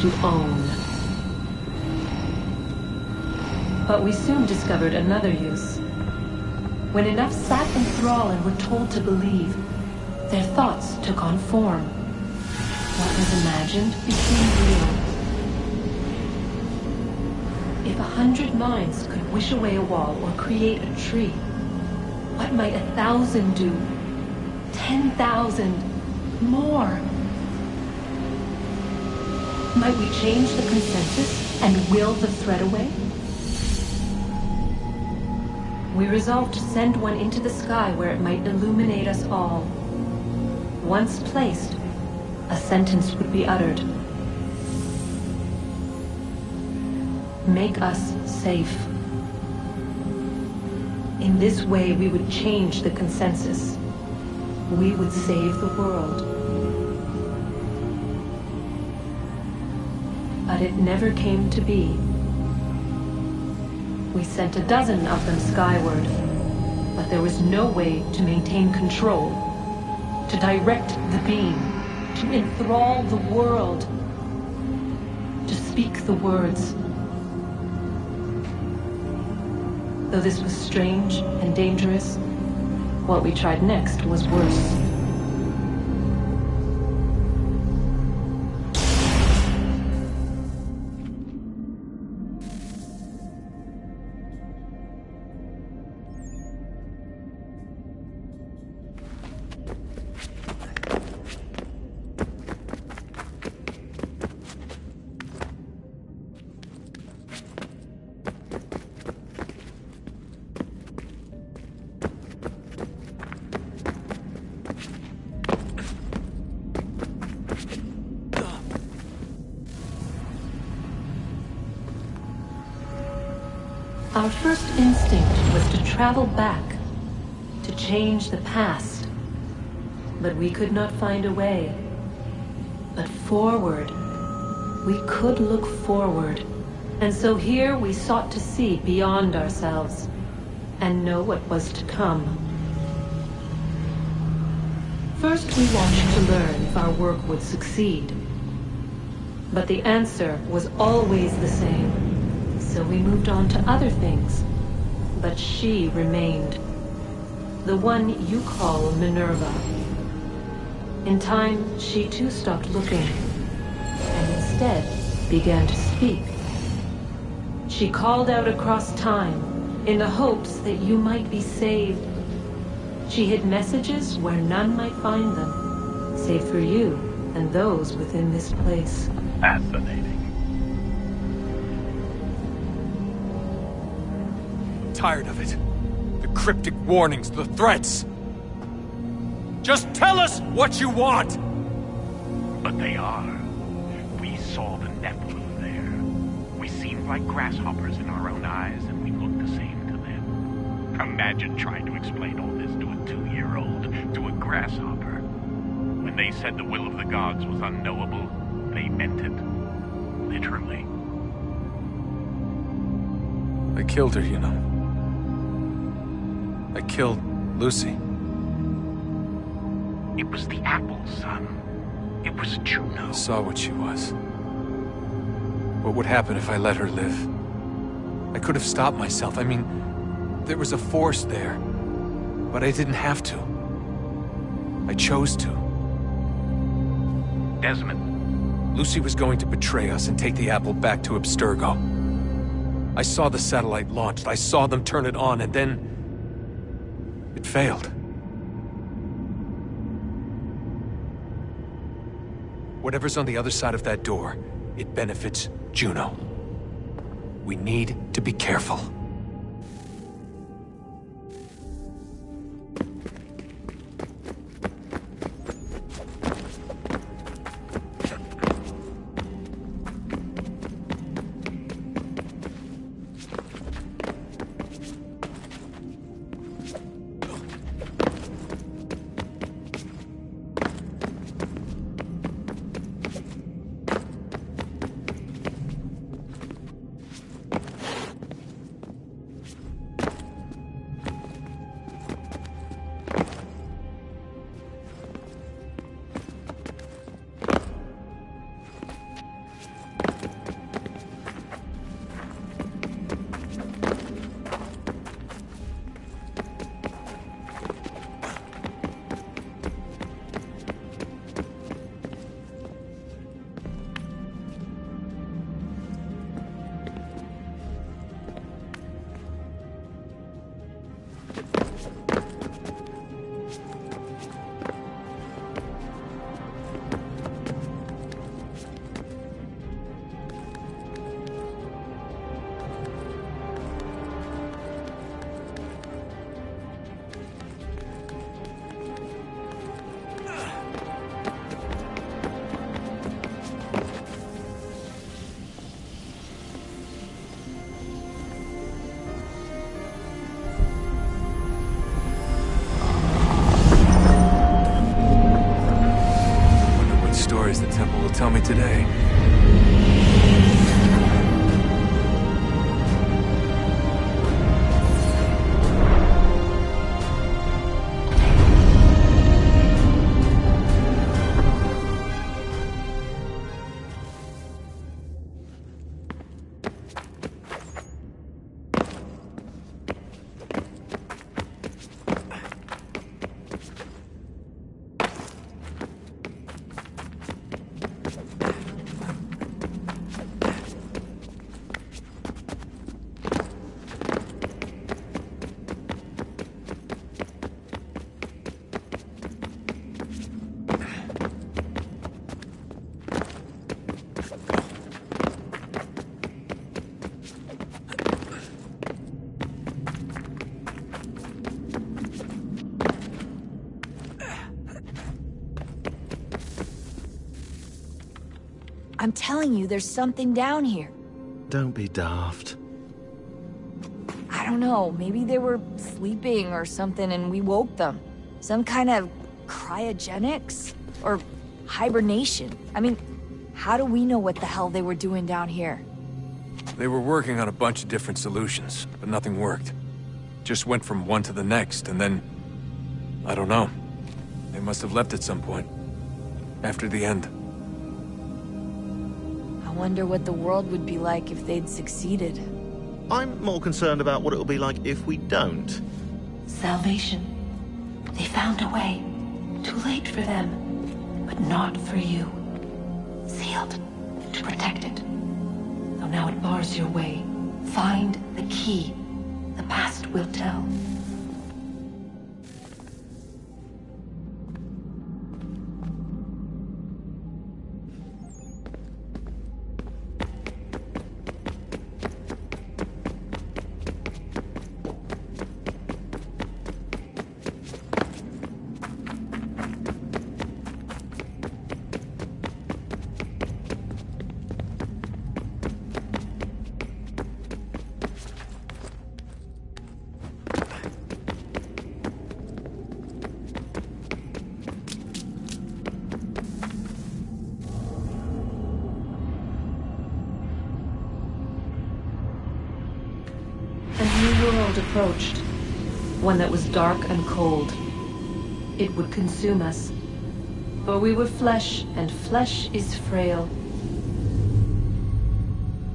to own. But we soon discovered another use. When enough sat in thrall and were told to believe, their thoughts took on form. What was imagined became real. If 100 minds could wish away a wall or create a tree, what might 1,000 do? 10,000? More? Might we change the consensus and will the threat away? We resolved to send one into the sky where it might illuminate us all. Once placed, a sentence would be uttered. Make us safe. In this way, we would change the consensus. We would save the world. But it never came to be. We sent a dozen of them skyward, but there was no way to maintain control, to direct the beam, to enthrall the world, to speak the words. Though this was strange and dangerous, what we tried next was worse. Our first instinct was to travel back, to change the past. But we could not find a way. But forward, we could look forward. And so here we sought to see beyond ourselves, and know what was to come. First we watched to learn if our work would succeed. But the answer was always the same. So we moved on to other things. But she remained. The one you call Minerva. In time, she too stopped looking, and instead began to speak. She called out across time, in the hopes that you might be saved. She hid messages where none might find them, save for you and those within this place. Fascinating. Tired of it. The cryptic warnings, the threats. Just tell us what you want! But they are. We saw the Nephilim there. We seemed like grasshoppers in our own eyes, and we looked the same to them. Imagine trying to explain all this to a 2-year-old, to a grasshopper. When they said the will of the gods was unknowable, they meant it. Literally. I killed her, you know. I killed Lucy. It was the apple, son. It was Juno. I saw what she was. What would happen if I let her live? I could have stopped myself. I mean, there was a force there. But I didn't have to. I chose to. Desmond. Lucy was going to betray us and take the apple back to Abstergo. I saw the satellite launched. I saw them turn it on, and then it failed. Whatever's on the other side of that door, it benefits Juno. We need to be careful. today. I'm telling you, there's something down here. Don't be daft. I don't know, maybe they were sleeping or something and we woke them. Some kind of cryogenics? Or hibernation? I mean, how do we know what the hell they were doing down here? They were working on a bunch of different solutions, but nothing worked. Just went from one to the next, and then... I don't know. They must have left at some point. After the end. I wonder what the world would be like if they'd succeeded. I'm more concerned about what it'll be like if we don't. Salvation. They found a way. Too late for them, but not for you. Sealed to protect it. Though now it bars your way. Find the key. The past will tell. Approached, one that was dark and cold. It would consume us, for we were flesh, and flesh is frail.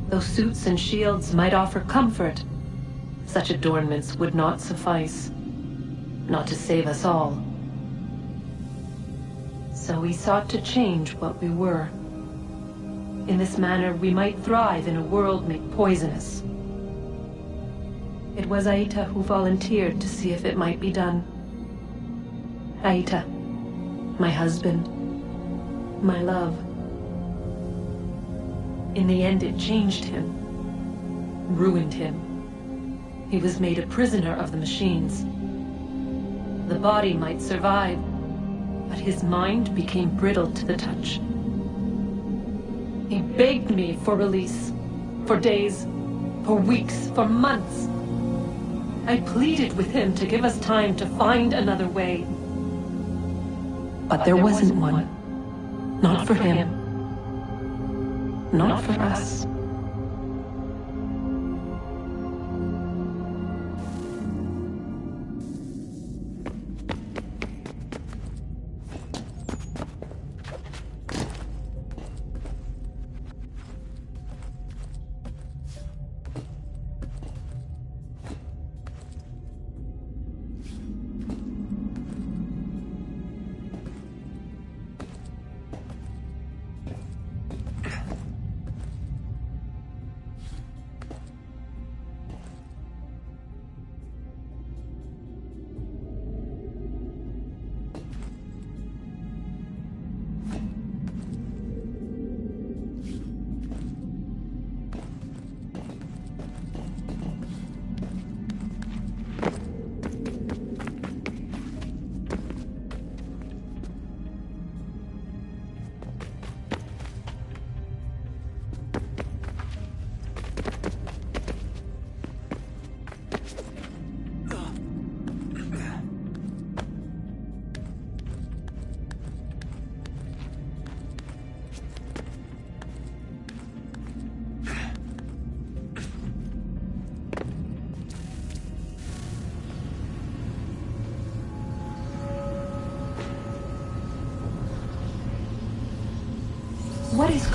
Though suits and shields might offer comfort, such adornments would not suffice, not to save us all. So we sought to change what we were. In this manner, we might thrive in a world made poisonous. It was Aita who volunteered to see if it might be done. Aita, my husband, my love. In the end, it changed him, ruined him. He was made a prisoner of the machines. The body might survive, but his mind became brittle to the touch. He begged me for release, for days, for weeks, for months. I pleaded with him to give us time to find another way. But there wasn't one. Not for him. Not for us.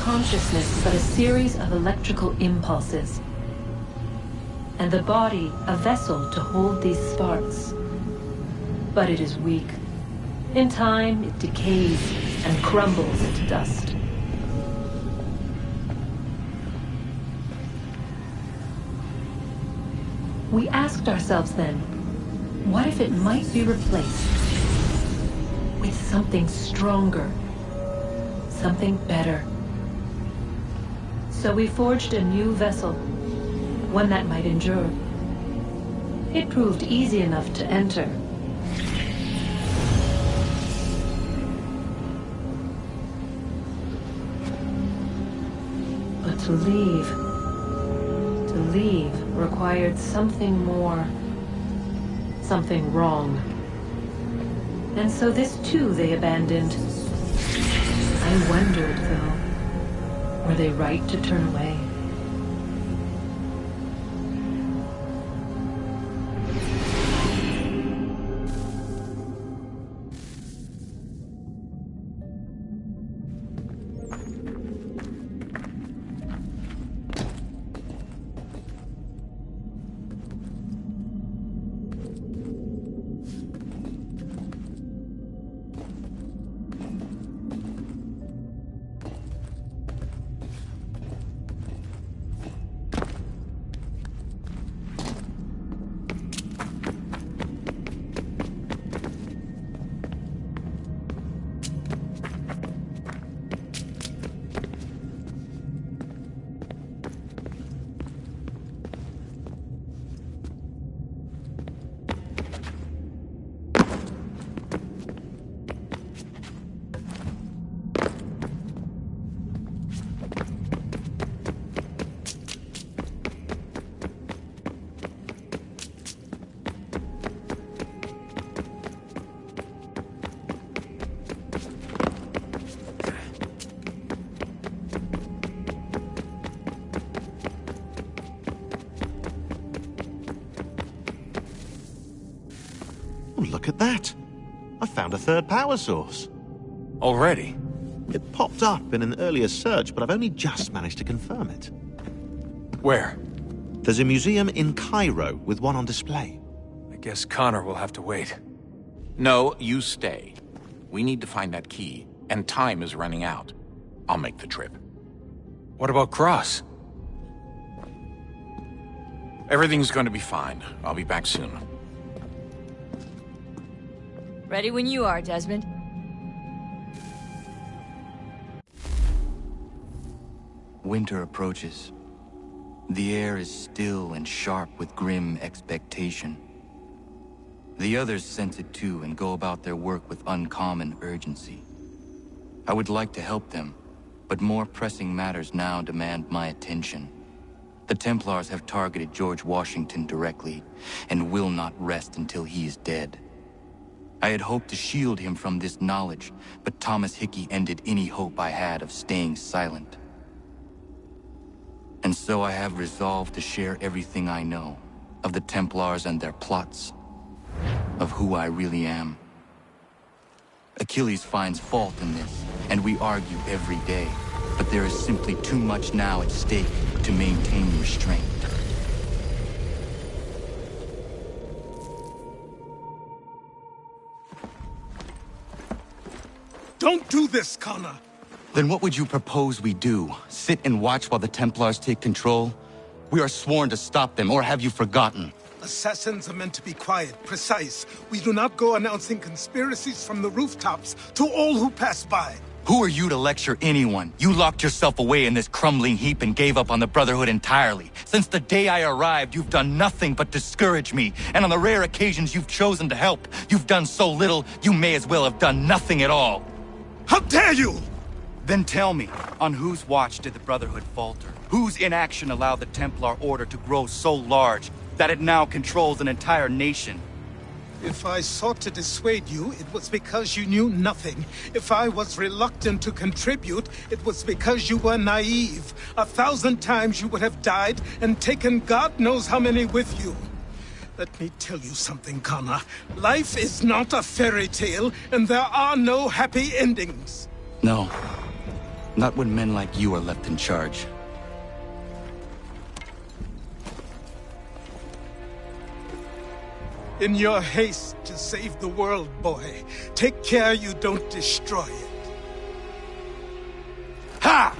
consciousness but a series of electrical impulses, and the body a vessel to hold these sparks. But it is weak. In time, it decays and crumbles into dust. We asked ourselves then, what if it might be replaced with something stronger, something better? So we forged a new vessel, one that might endure. It proved easy enough to enter. But to leave required something more, something wrong. And so this too they abandoned. I wondered, though, were they right to turn away? Look at that. I found a third power source. Already? It popped up in an earlier search, but I've only just managed to confirm it. Where? There's a museum in Cairo with one on display. I guess Connor will have to wait. No, you stay. We need to find that key, and time is running out. I'll make the trip. What about Cross? Everything's going to be fine. I'll be back soon. Ready when you are, Desmond. Winter approaches. The air is still and sharp with grim expectation. The others sense it too and go about their work with uncommon urgency. I would like to help them, but more pressing matters now demand my attention. The Templars have targeted George Washington directly, and will not rest until he is dead. I had hoped to shield him from this knowledge, but Thomas Hickey ended any hope I had of staying silent. And so I have resolved to share everything I know of the Templars and their plots, of who I really am. Achilles finds fault in this, and we argue every day, but there is simply too much now at stake to maintain restraint. Don't do this, Connor! Then what would you propose we do? Sit and watch while the Templars take control? We are sworn to stop them, or have you forgotten? Assassins are meant to be quiet, precise. We do not go announcing conspiracies from the rooftops to all who pass by. Who are you to lecture anyone? You locked yourself away in this crumbling heap and gave up on the Brotherhood entirely. Since the day I arrived, you've done nothing but discourage me. And on the rare occasions you've chosen to help, you've done so little, you may as well have done nothing at all. How dare you! Then tell me, on whose watch did the Brotherhood falter? Whose inaction allowed the Templar Order to grow so large that it now controls an entire nation? If I sought to dissuade you, it was because you knew nothing. If I was reluctant to contribute, it was because you were naive. 1,000 times you would have died and taken God knows how many with you. Let me tell you something, Connor. Life is not a fairy tale, and there are no happy endings. No. Not when men like you are left in charge. In your haste to save the world, boy, take care you don't destroy it. Ha!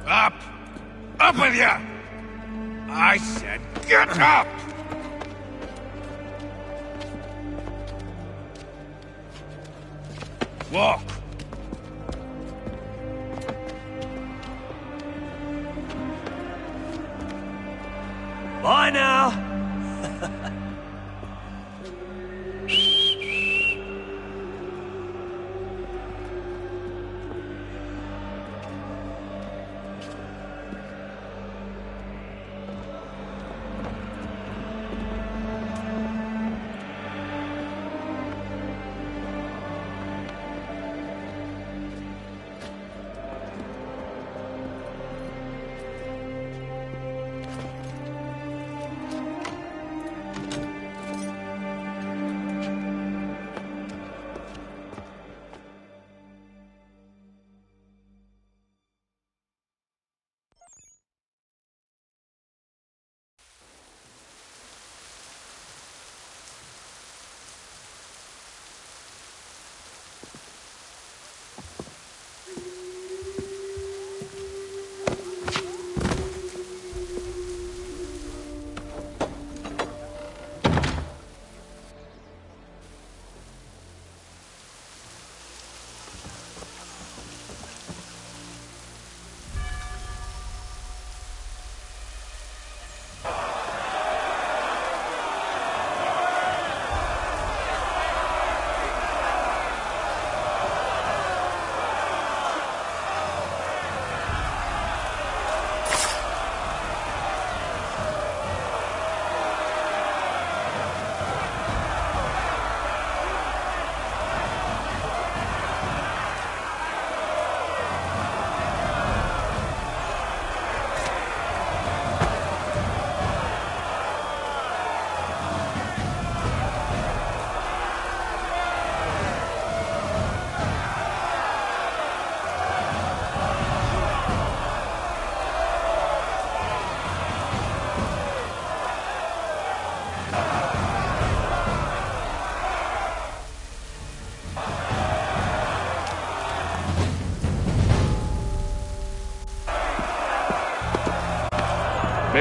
Up! Up with you! I said get up! Walk! Bye now!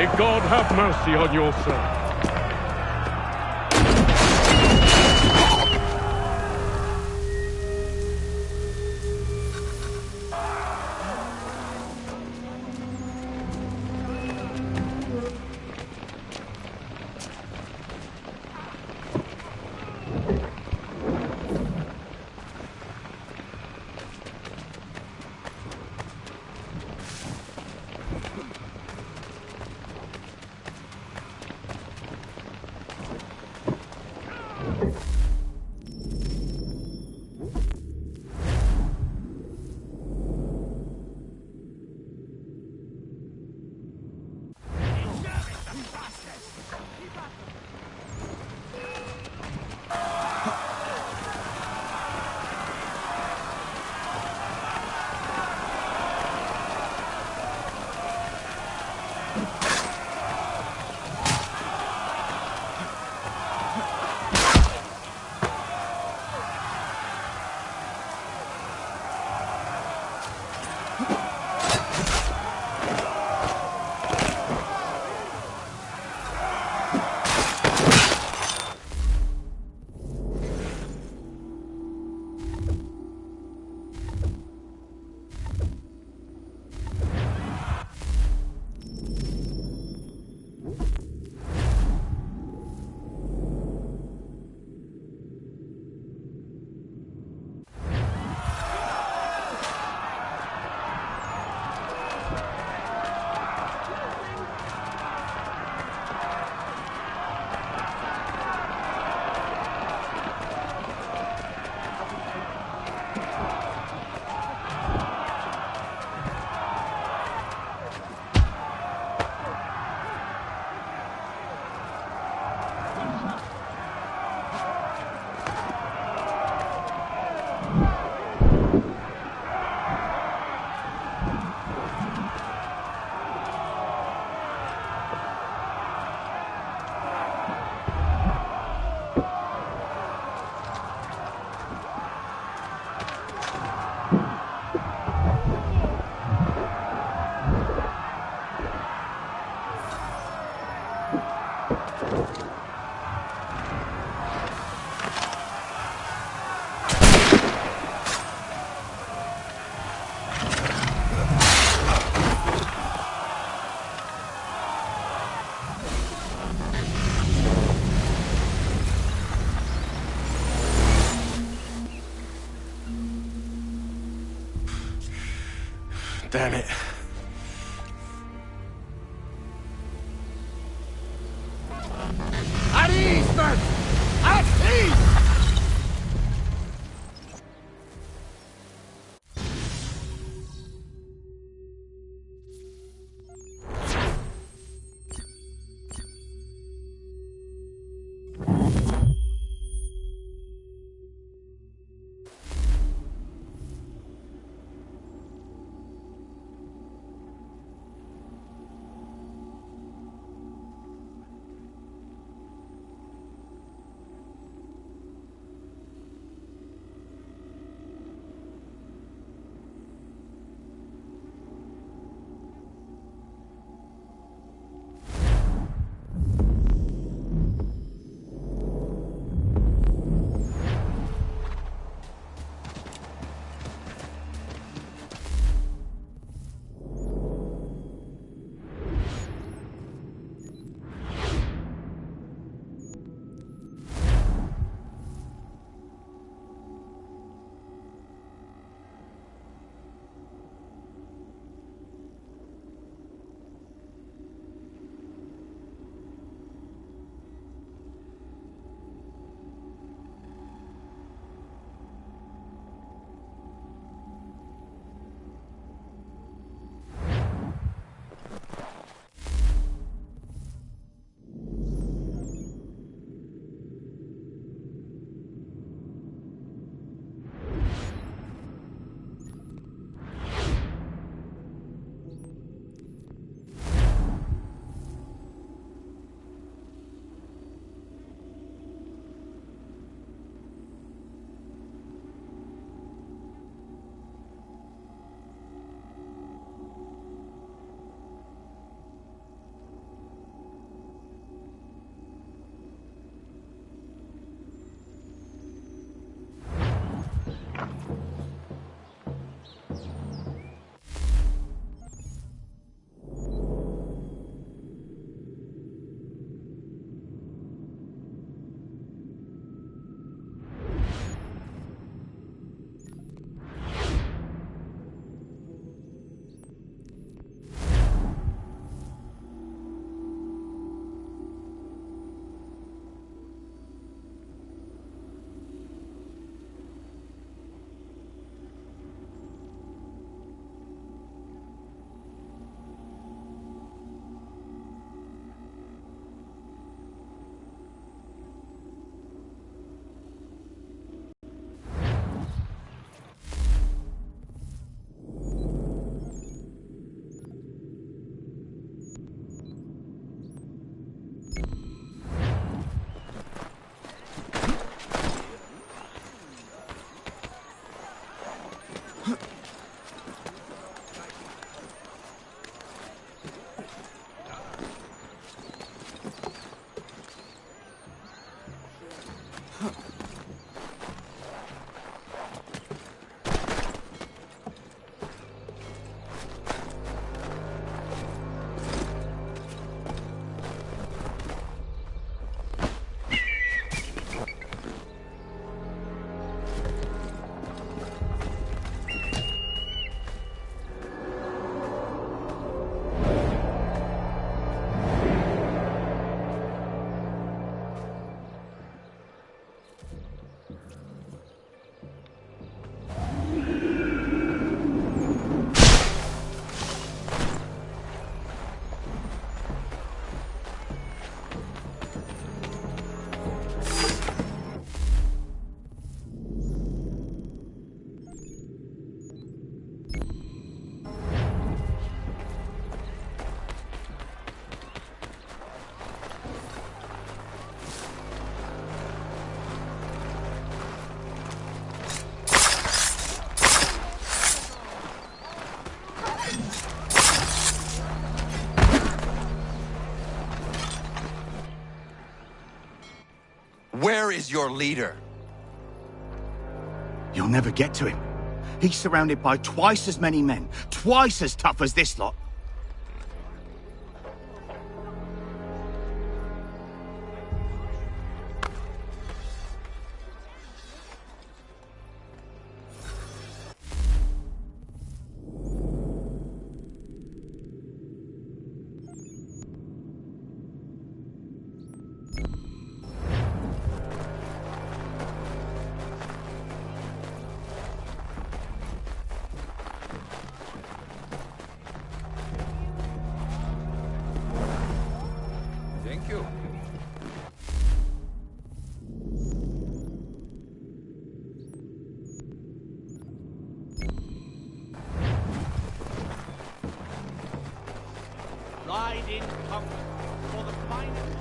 May God have mercy on your soul. Damn it. At ease, men! At ease! Where is your leader? You'll never get to him. He's surrounded by twice as many men, twice as tough as this lot. Thank you. Ride in comfort for the finest.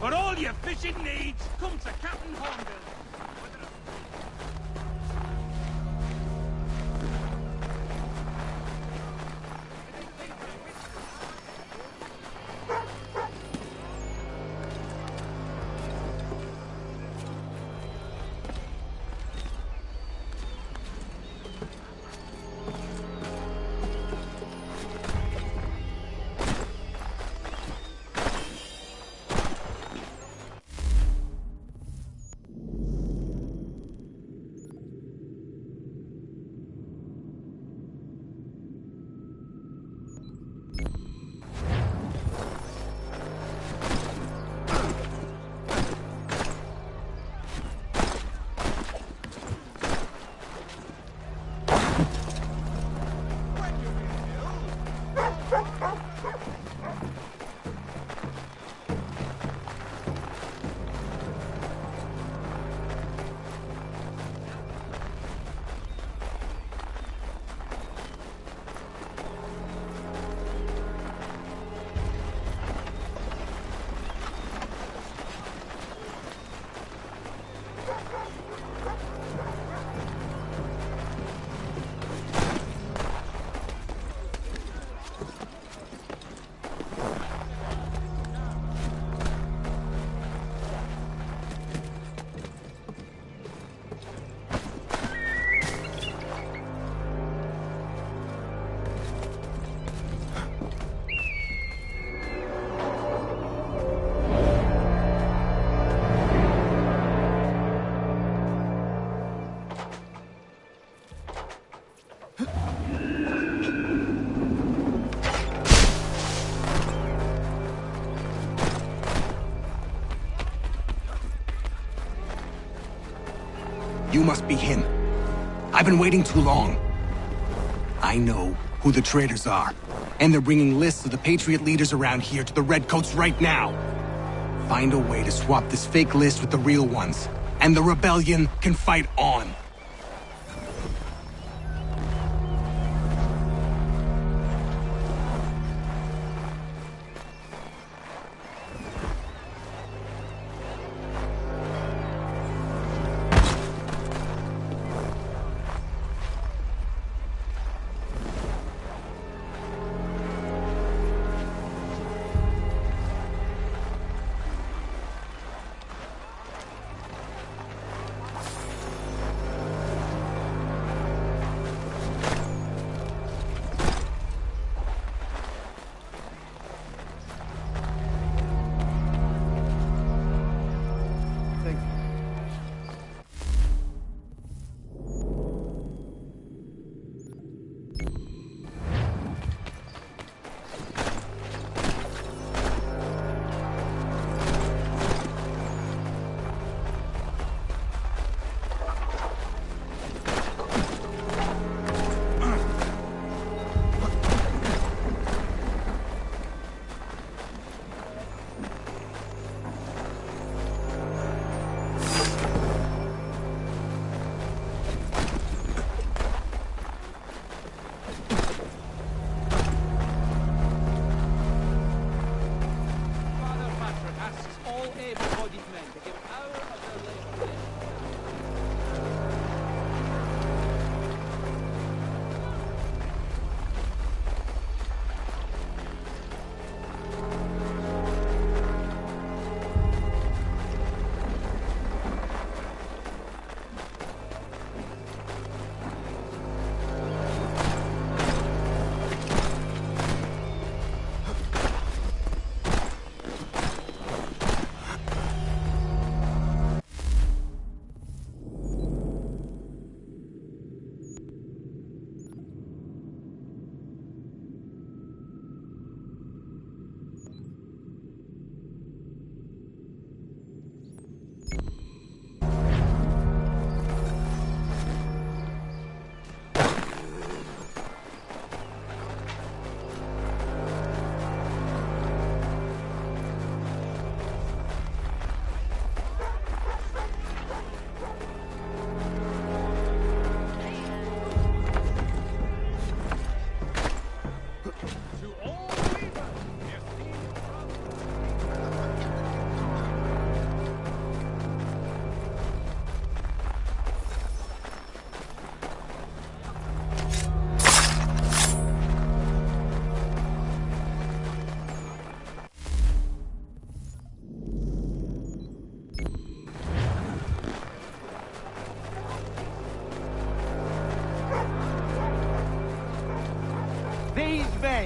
For all your fishing needs, come to Captain Hornbill. You must be him. I've been waiting too long. I know who the traitors are, and they're bringing lists of the Patriot leaders around here to the Redcoats right now. Find a way to swap this fake list with the real ones, and the rebellion can fight on.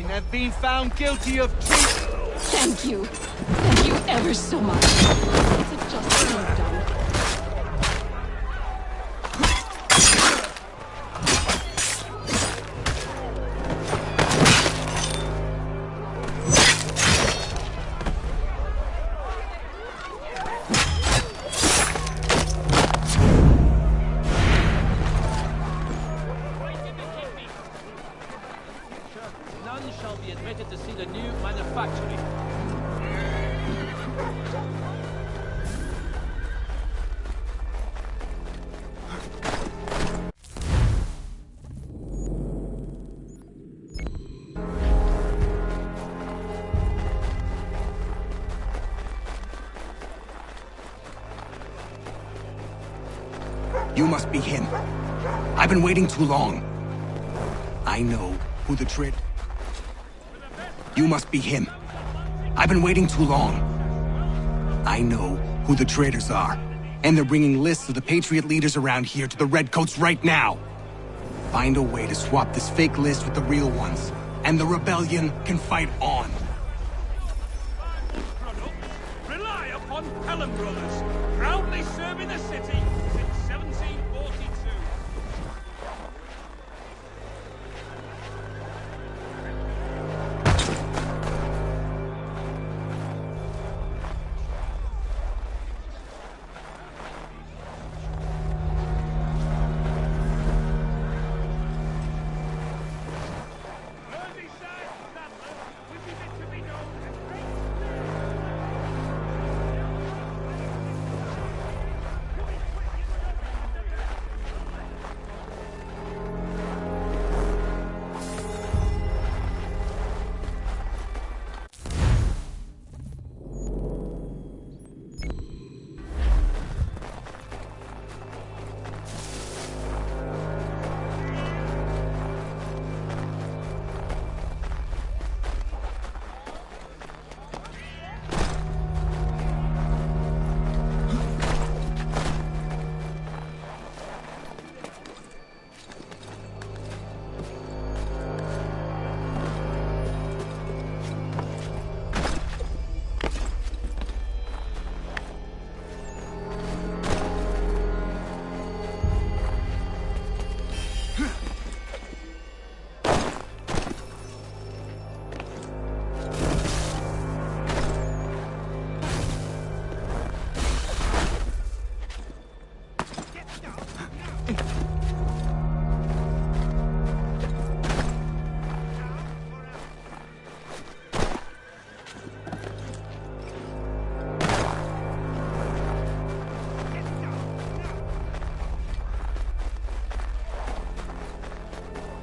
men have been found guilty of treason. Thank you. Thank you ever so much. It's a justice you've done. None shall be admitted to see the new manufactory. You must be him. I've been waiting too long. I know who the traitor... You must be him. I've been waiting too long. I know who the traitors are. And they're bringing lists of the Patriot leaders around here to the Redcoats right now. Find a way to swap this fake list with the real ones. And the rebellion can fight on. Rely upon Pelham Brothers, proudly serving the city since 1742.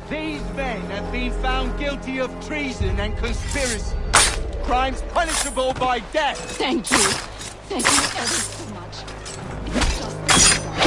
These men have been found guilty of treason and conspiracy. Crimes punishable by death. Thank you. Thank you ever so much. It's justice you've done.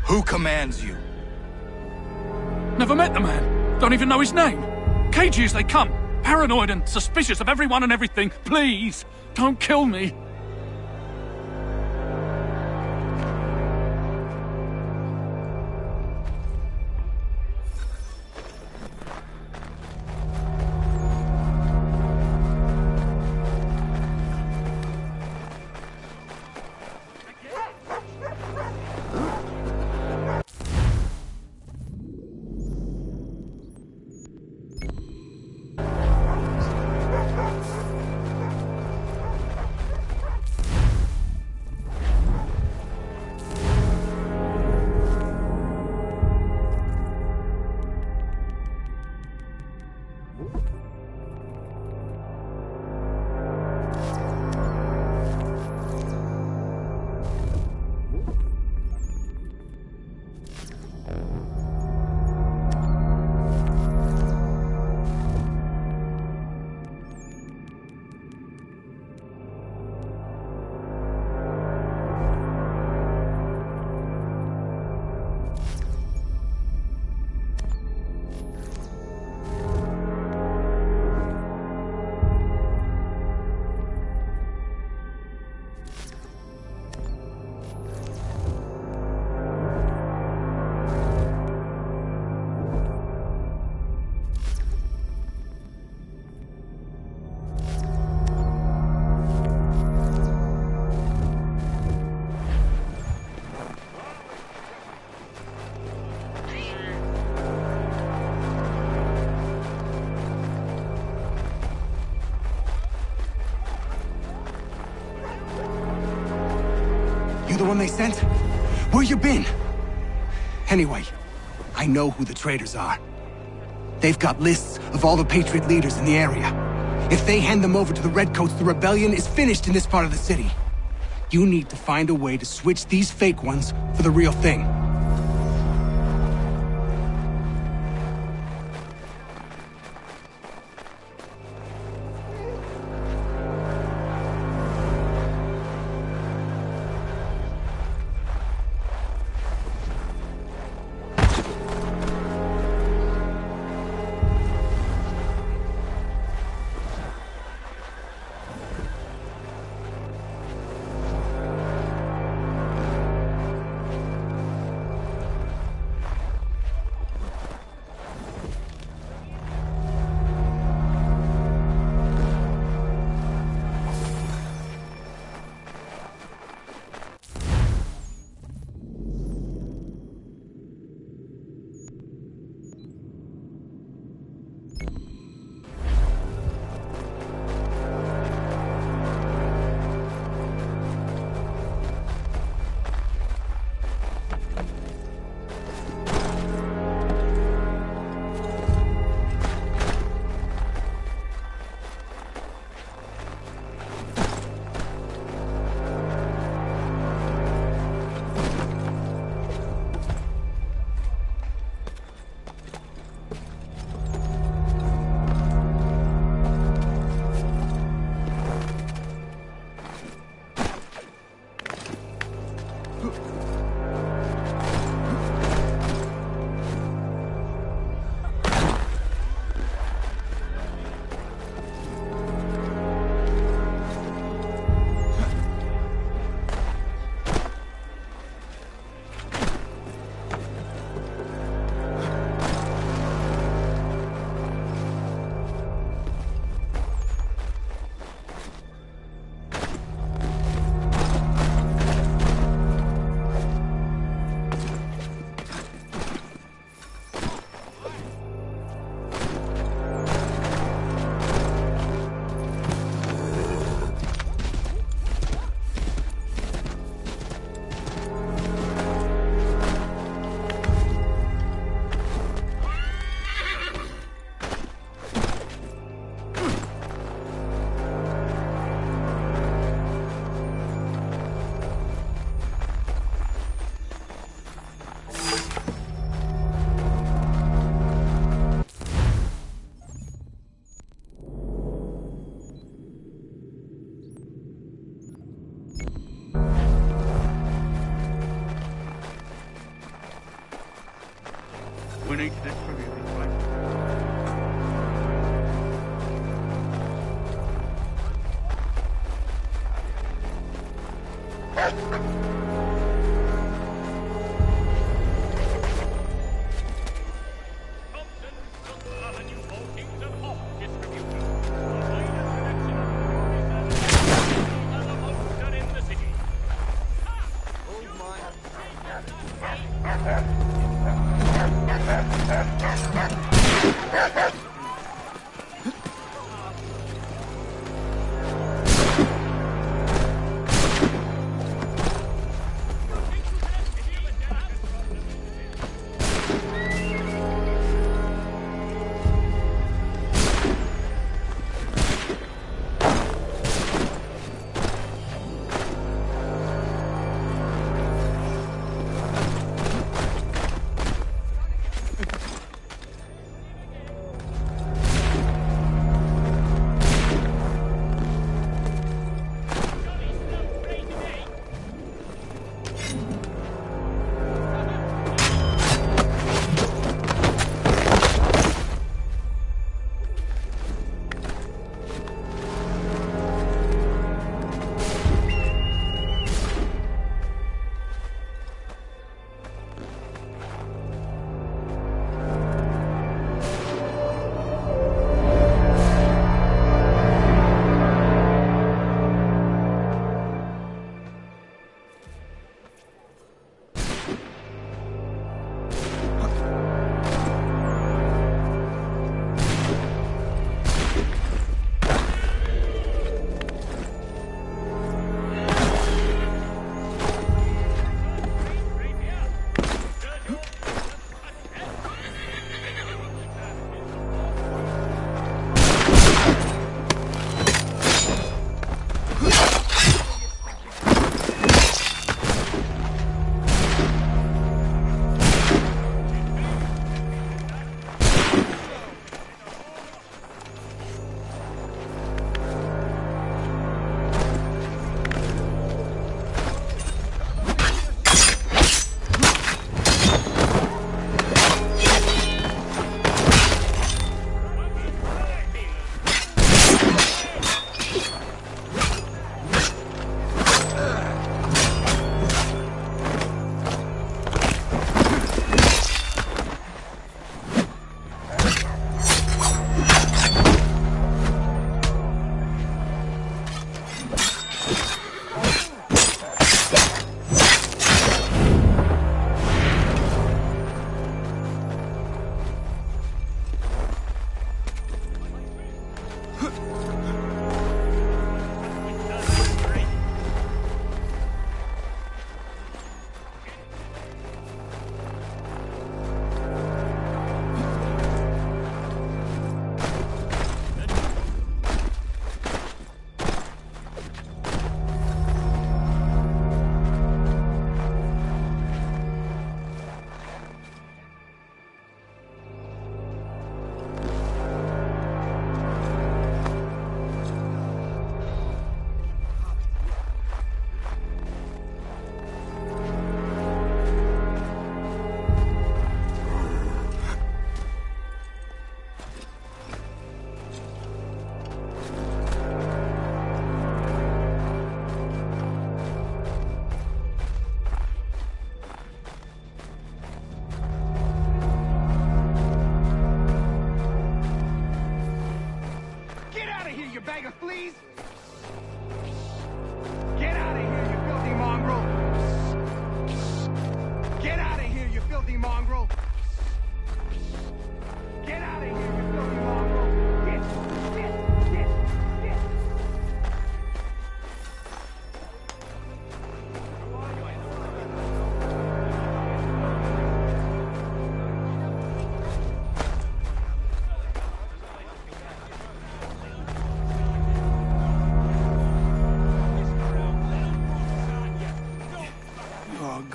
Who commands you? Never met the man. Don't even know his name. Cagey as they come. Paranoid and suspicious of everyone and everything. Please, don't kill me. You the one they sent? Where you been? Anyway, I know who the traitors are. They've got lists of all the Patriot leaders in the area. If they hand them over to the Redcoats, the rebellion is finished in this part of the city. You need to find a way to switch these fake ones for the real thing. We need to distribute these places.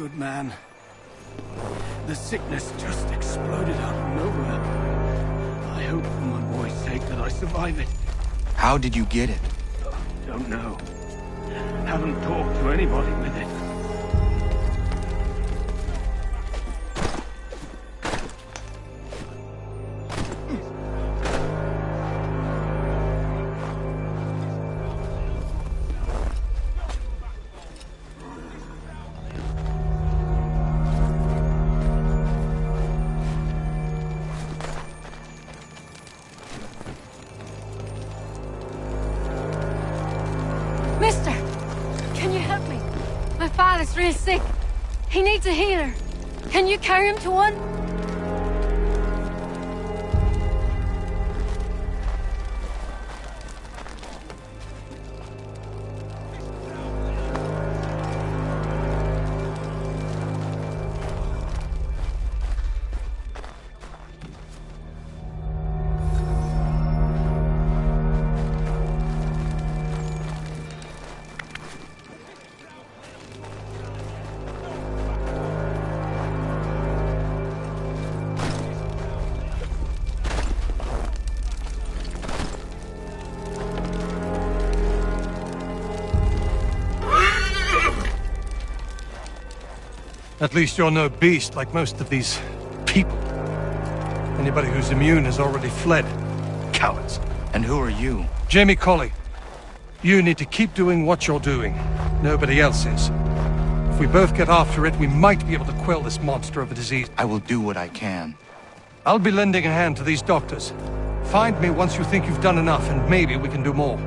good man. The sickness just exploded out of nowhere. I hope for my boy's sake that I survive it. How did you get it? Don't know. Haven't talked to anybody with it. He's real sick. He needs a healer. Can you carry him to one? At least you're no beast like most of these people. Anybody who's immune has already fled. Cowards. And who are you? Jamie Colley. You need to keep doing what you're doing. Nobody else is. If we both get after it, we might be able to quell this monster of a disease. I will do what I can. I'll be lending a hand to these doctors. Find me once you think you've done enough, and maybe we can do more.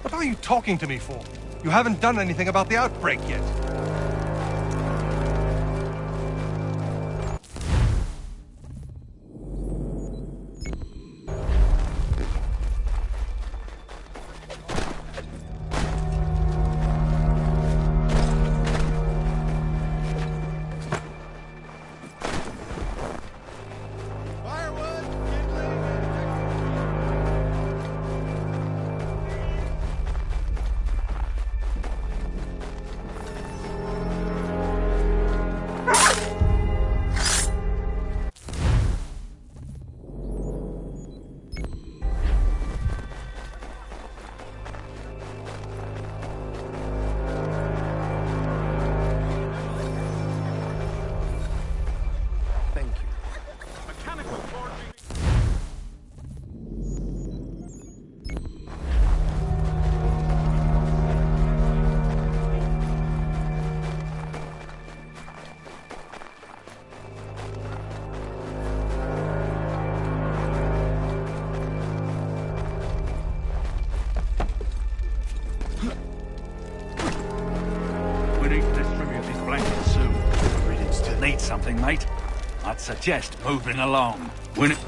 What are you talking to me for? You haven't done anything about the outbreak yet. Something, mate. I'd suggest moving along. When it...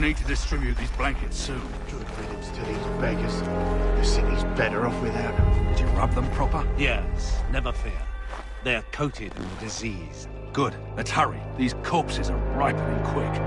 need to distribute these blankets soon. Good riddance to these beggars. The city's better off without them. Did you rub them proper? Yes, never fear. They're coated in the disease. Good. Let's hurry. These corpses are ripening quick.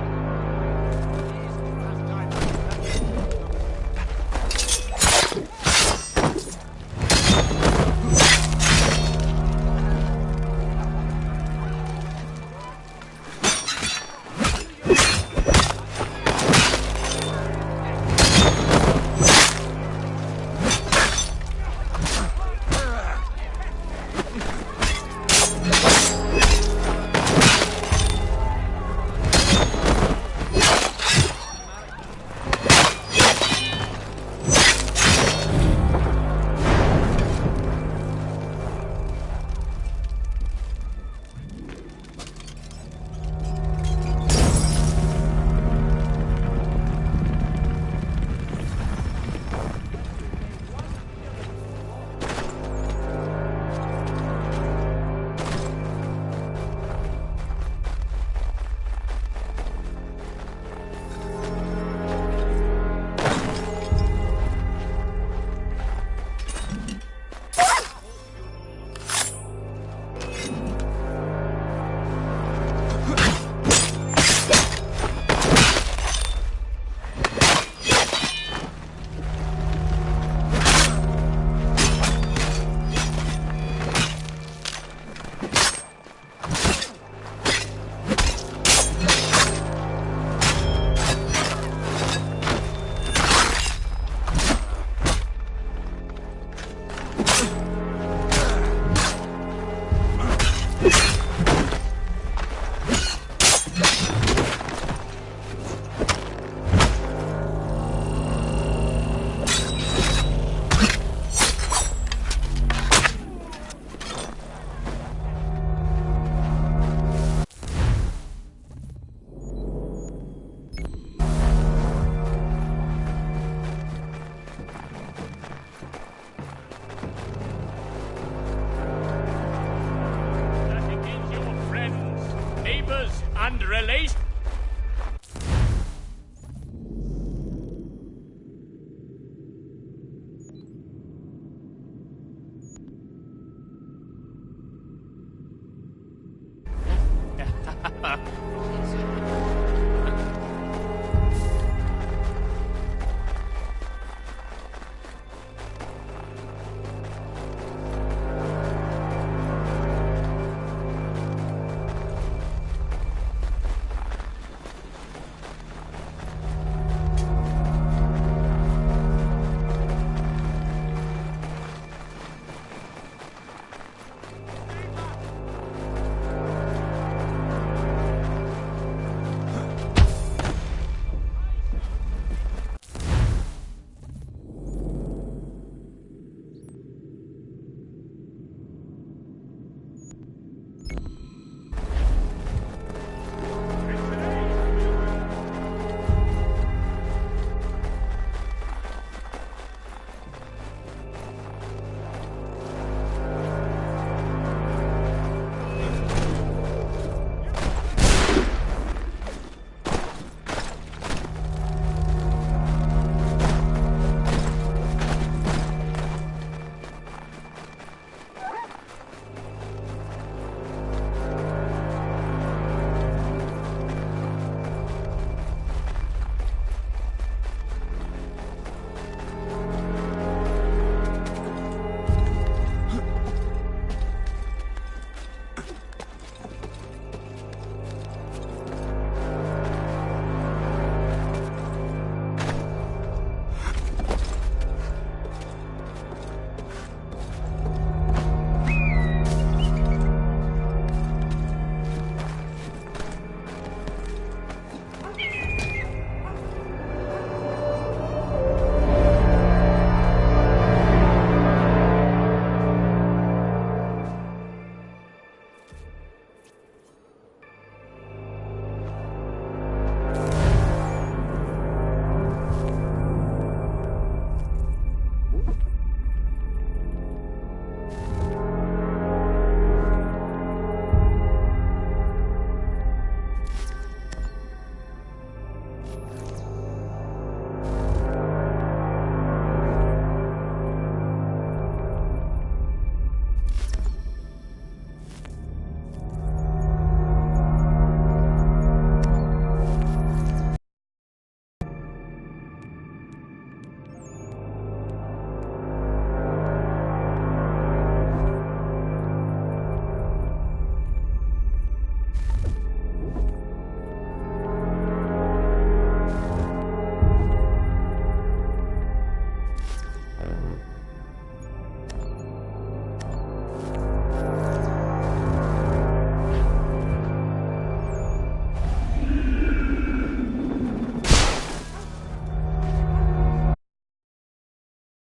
And relation.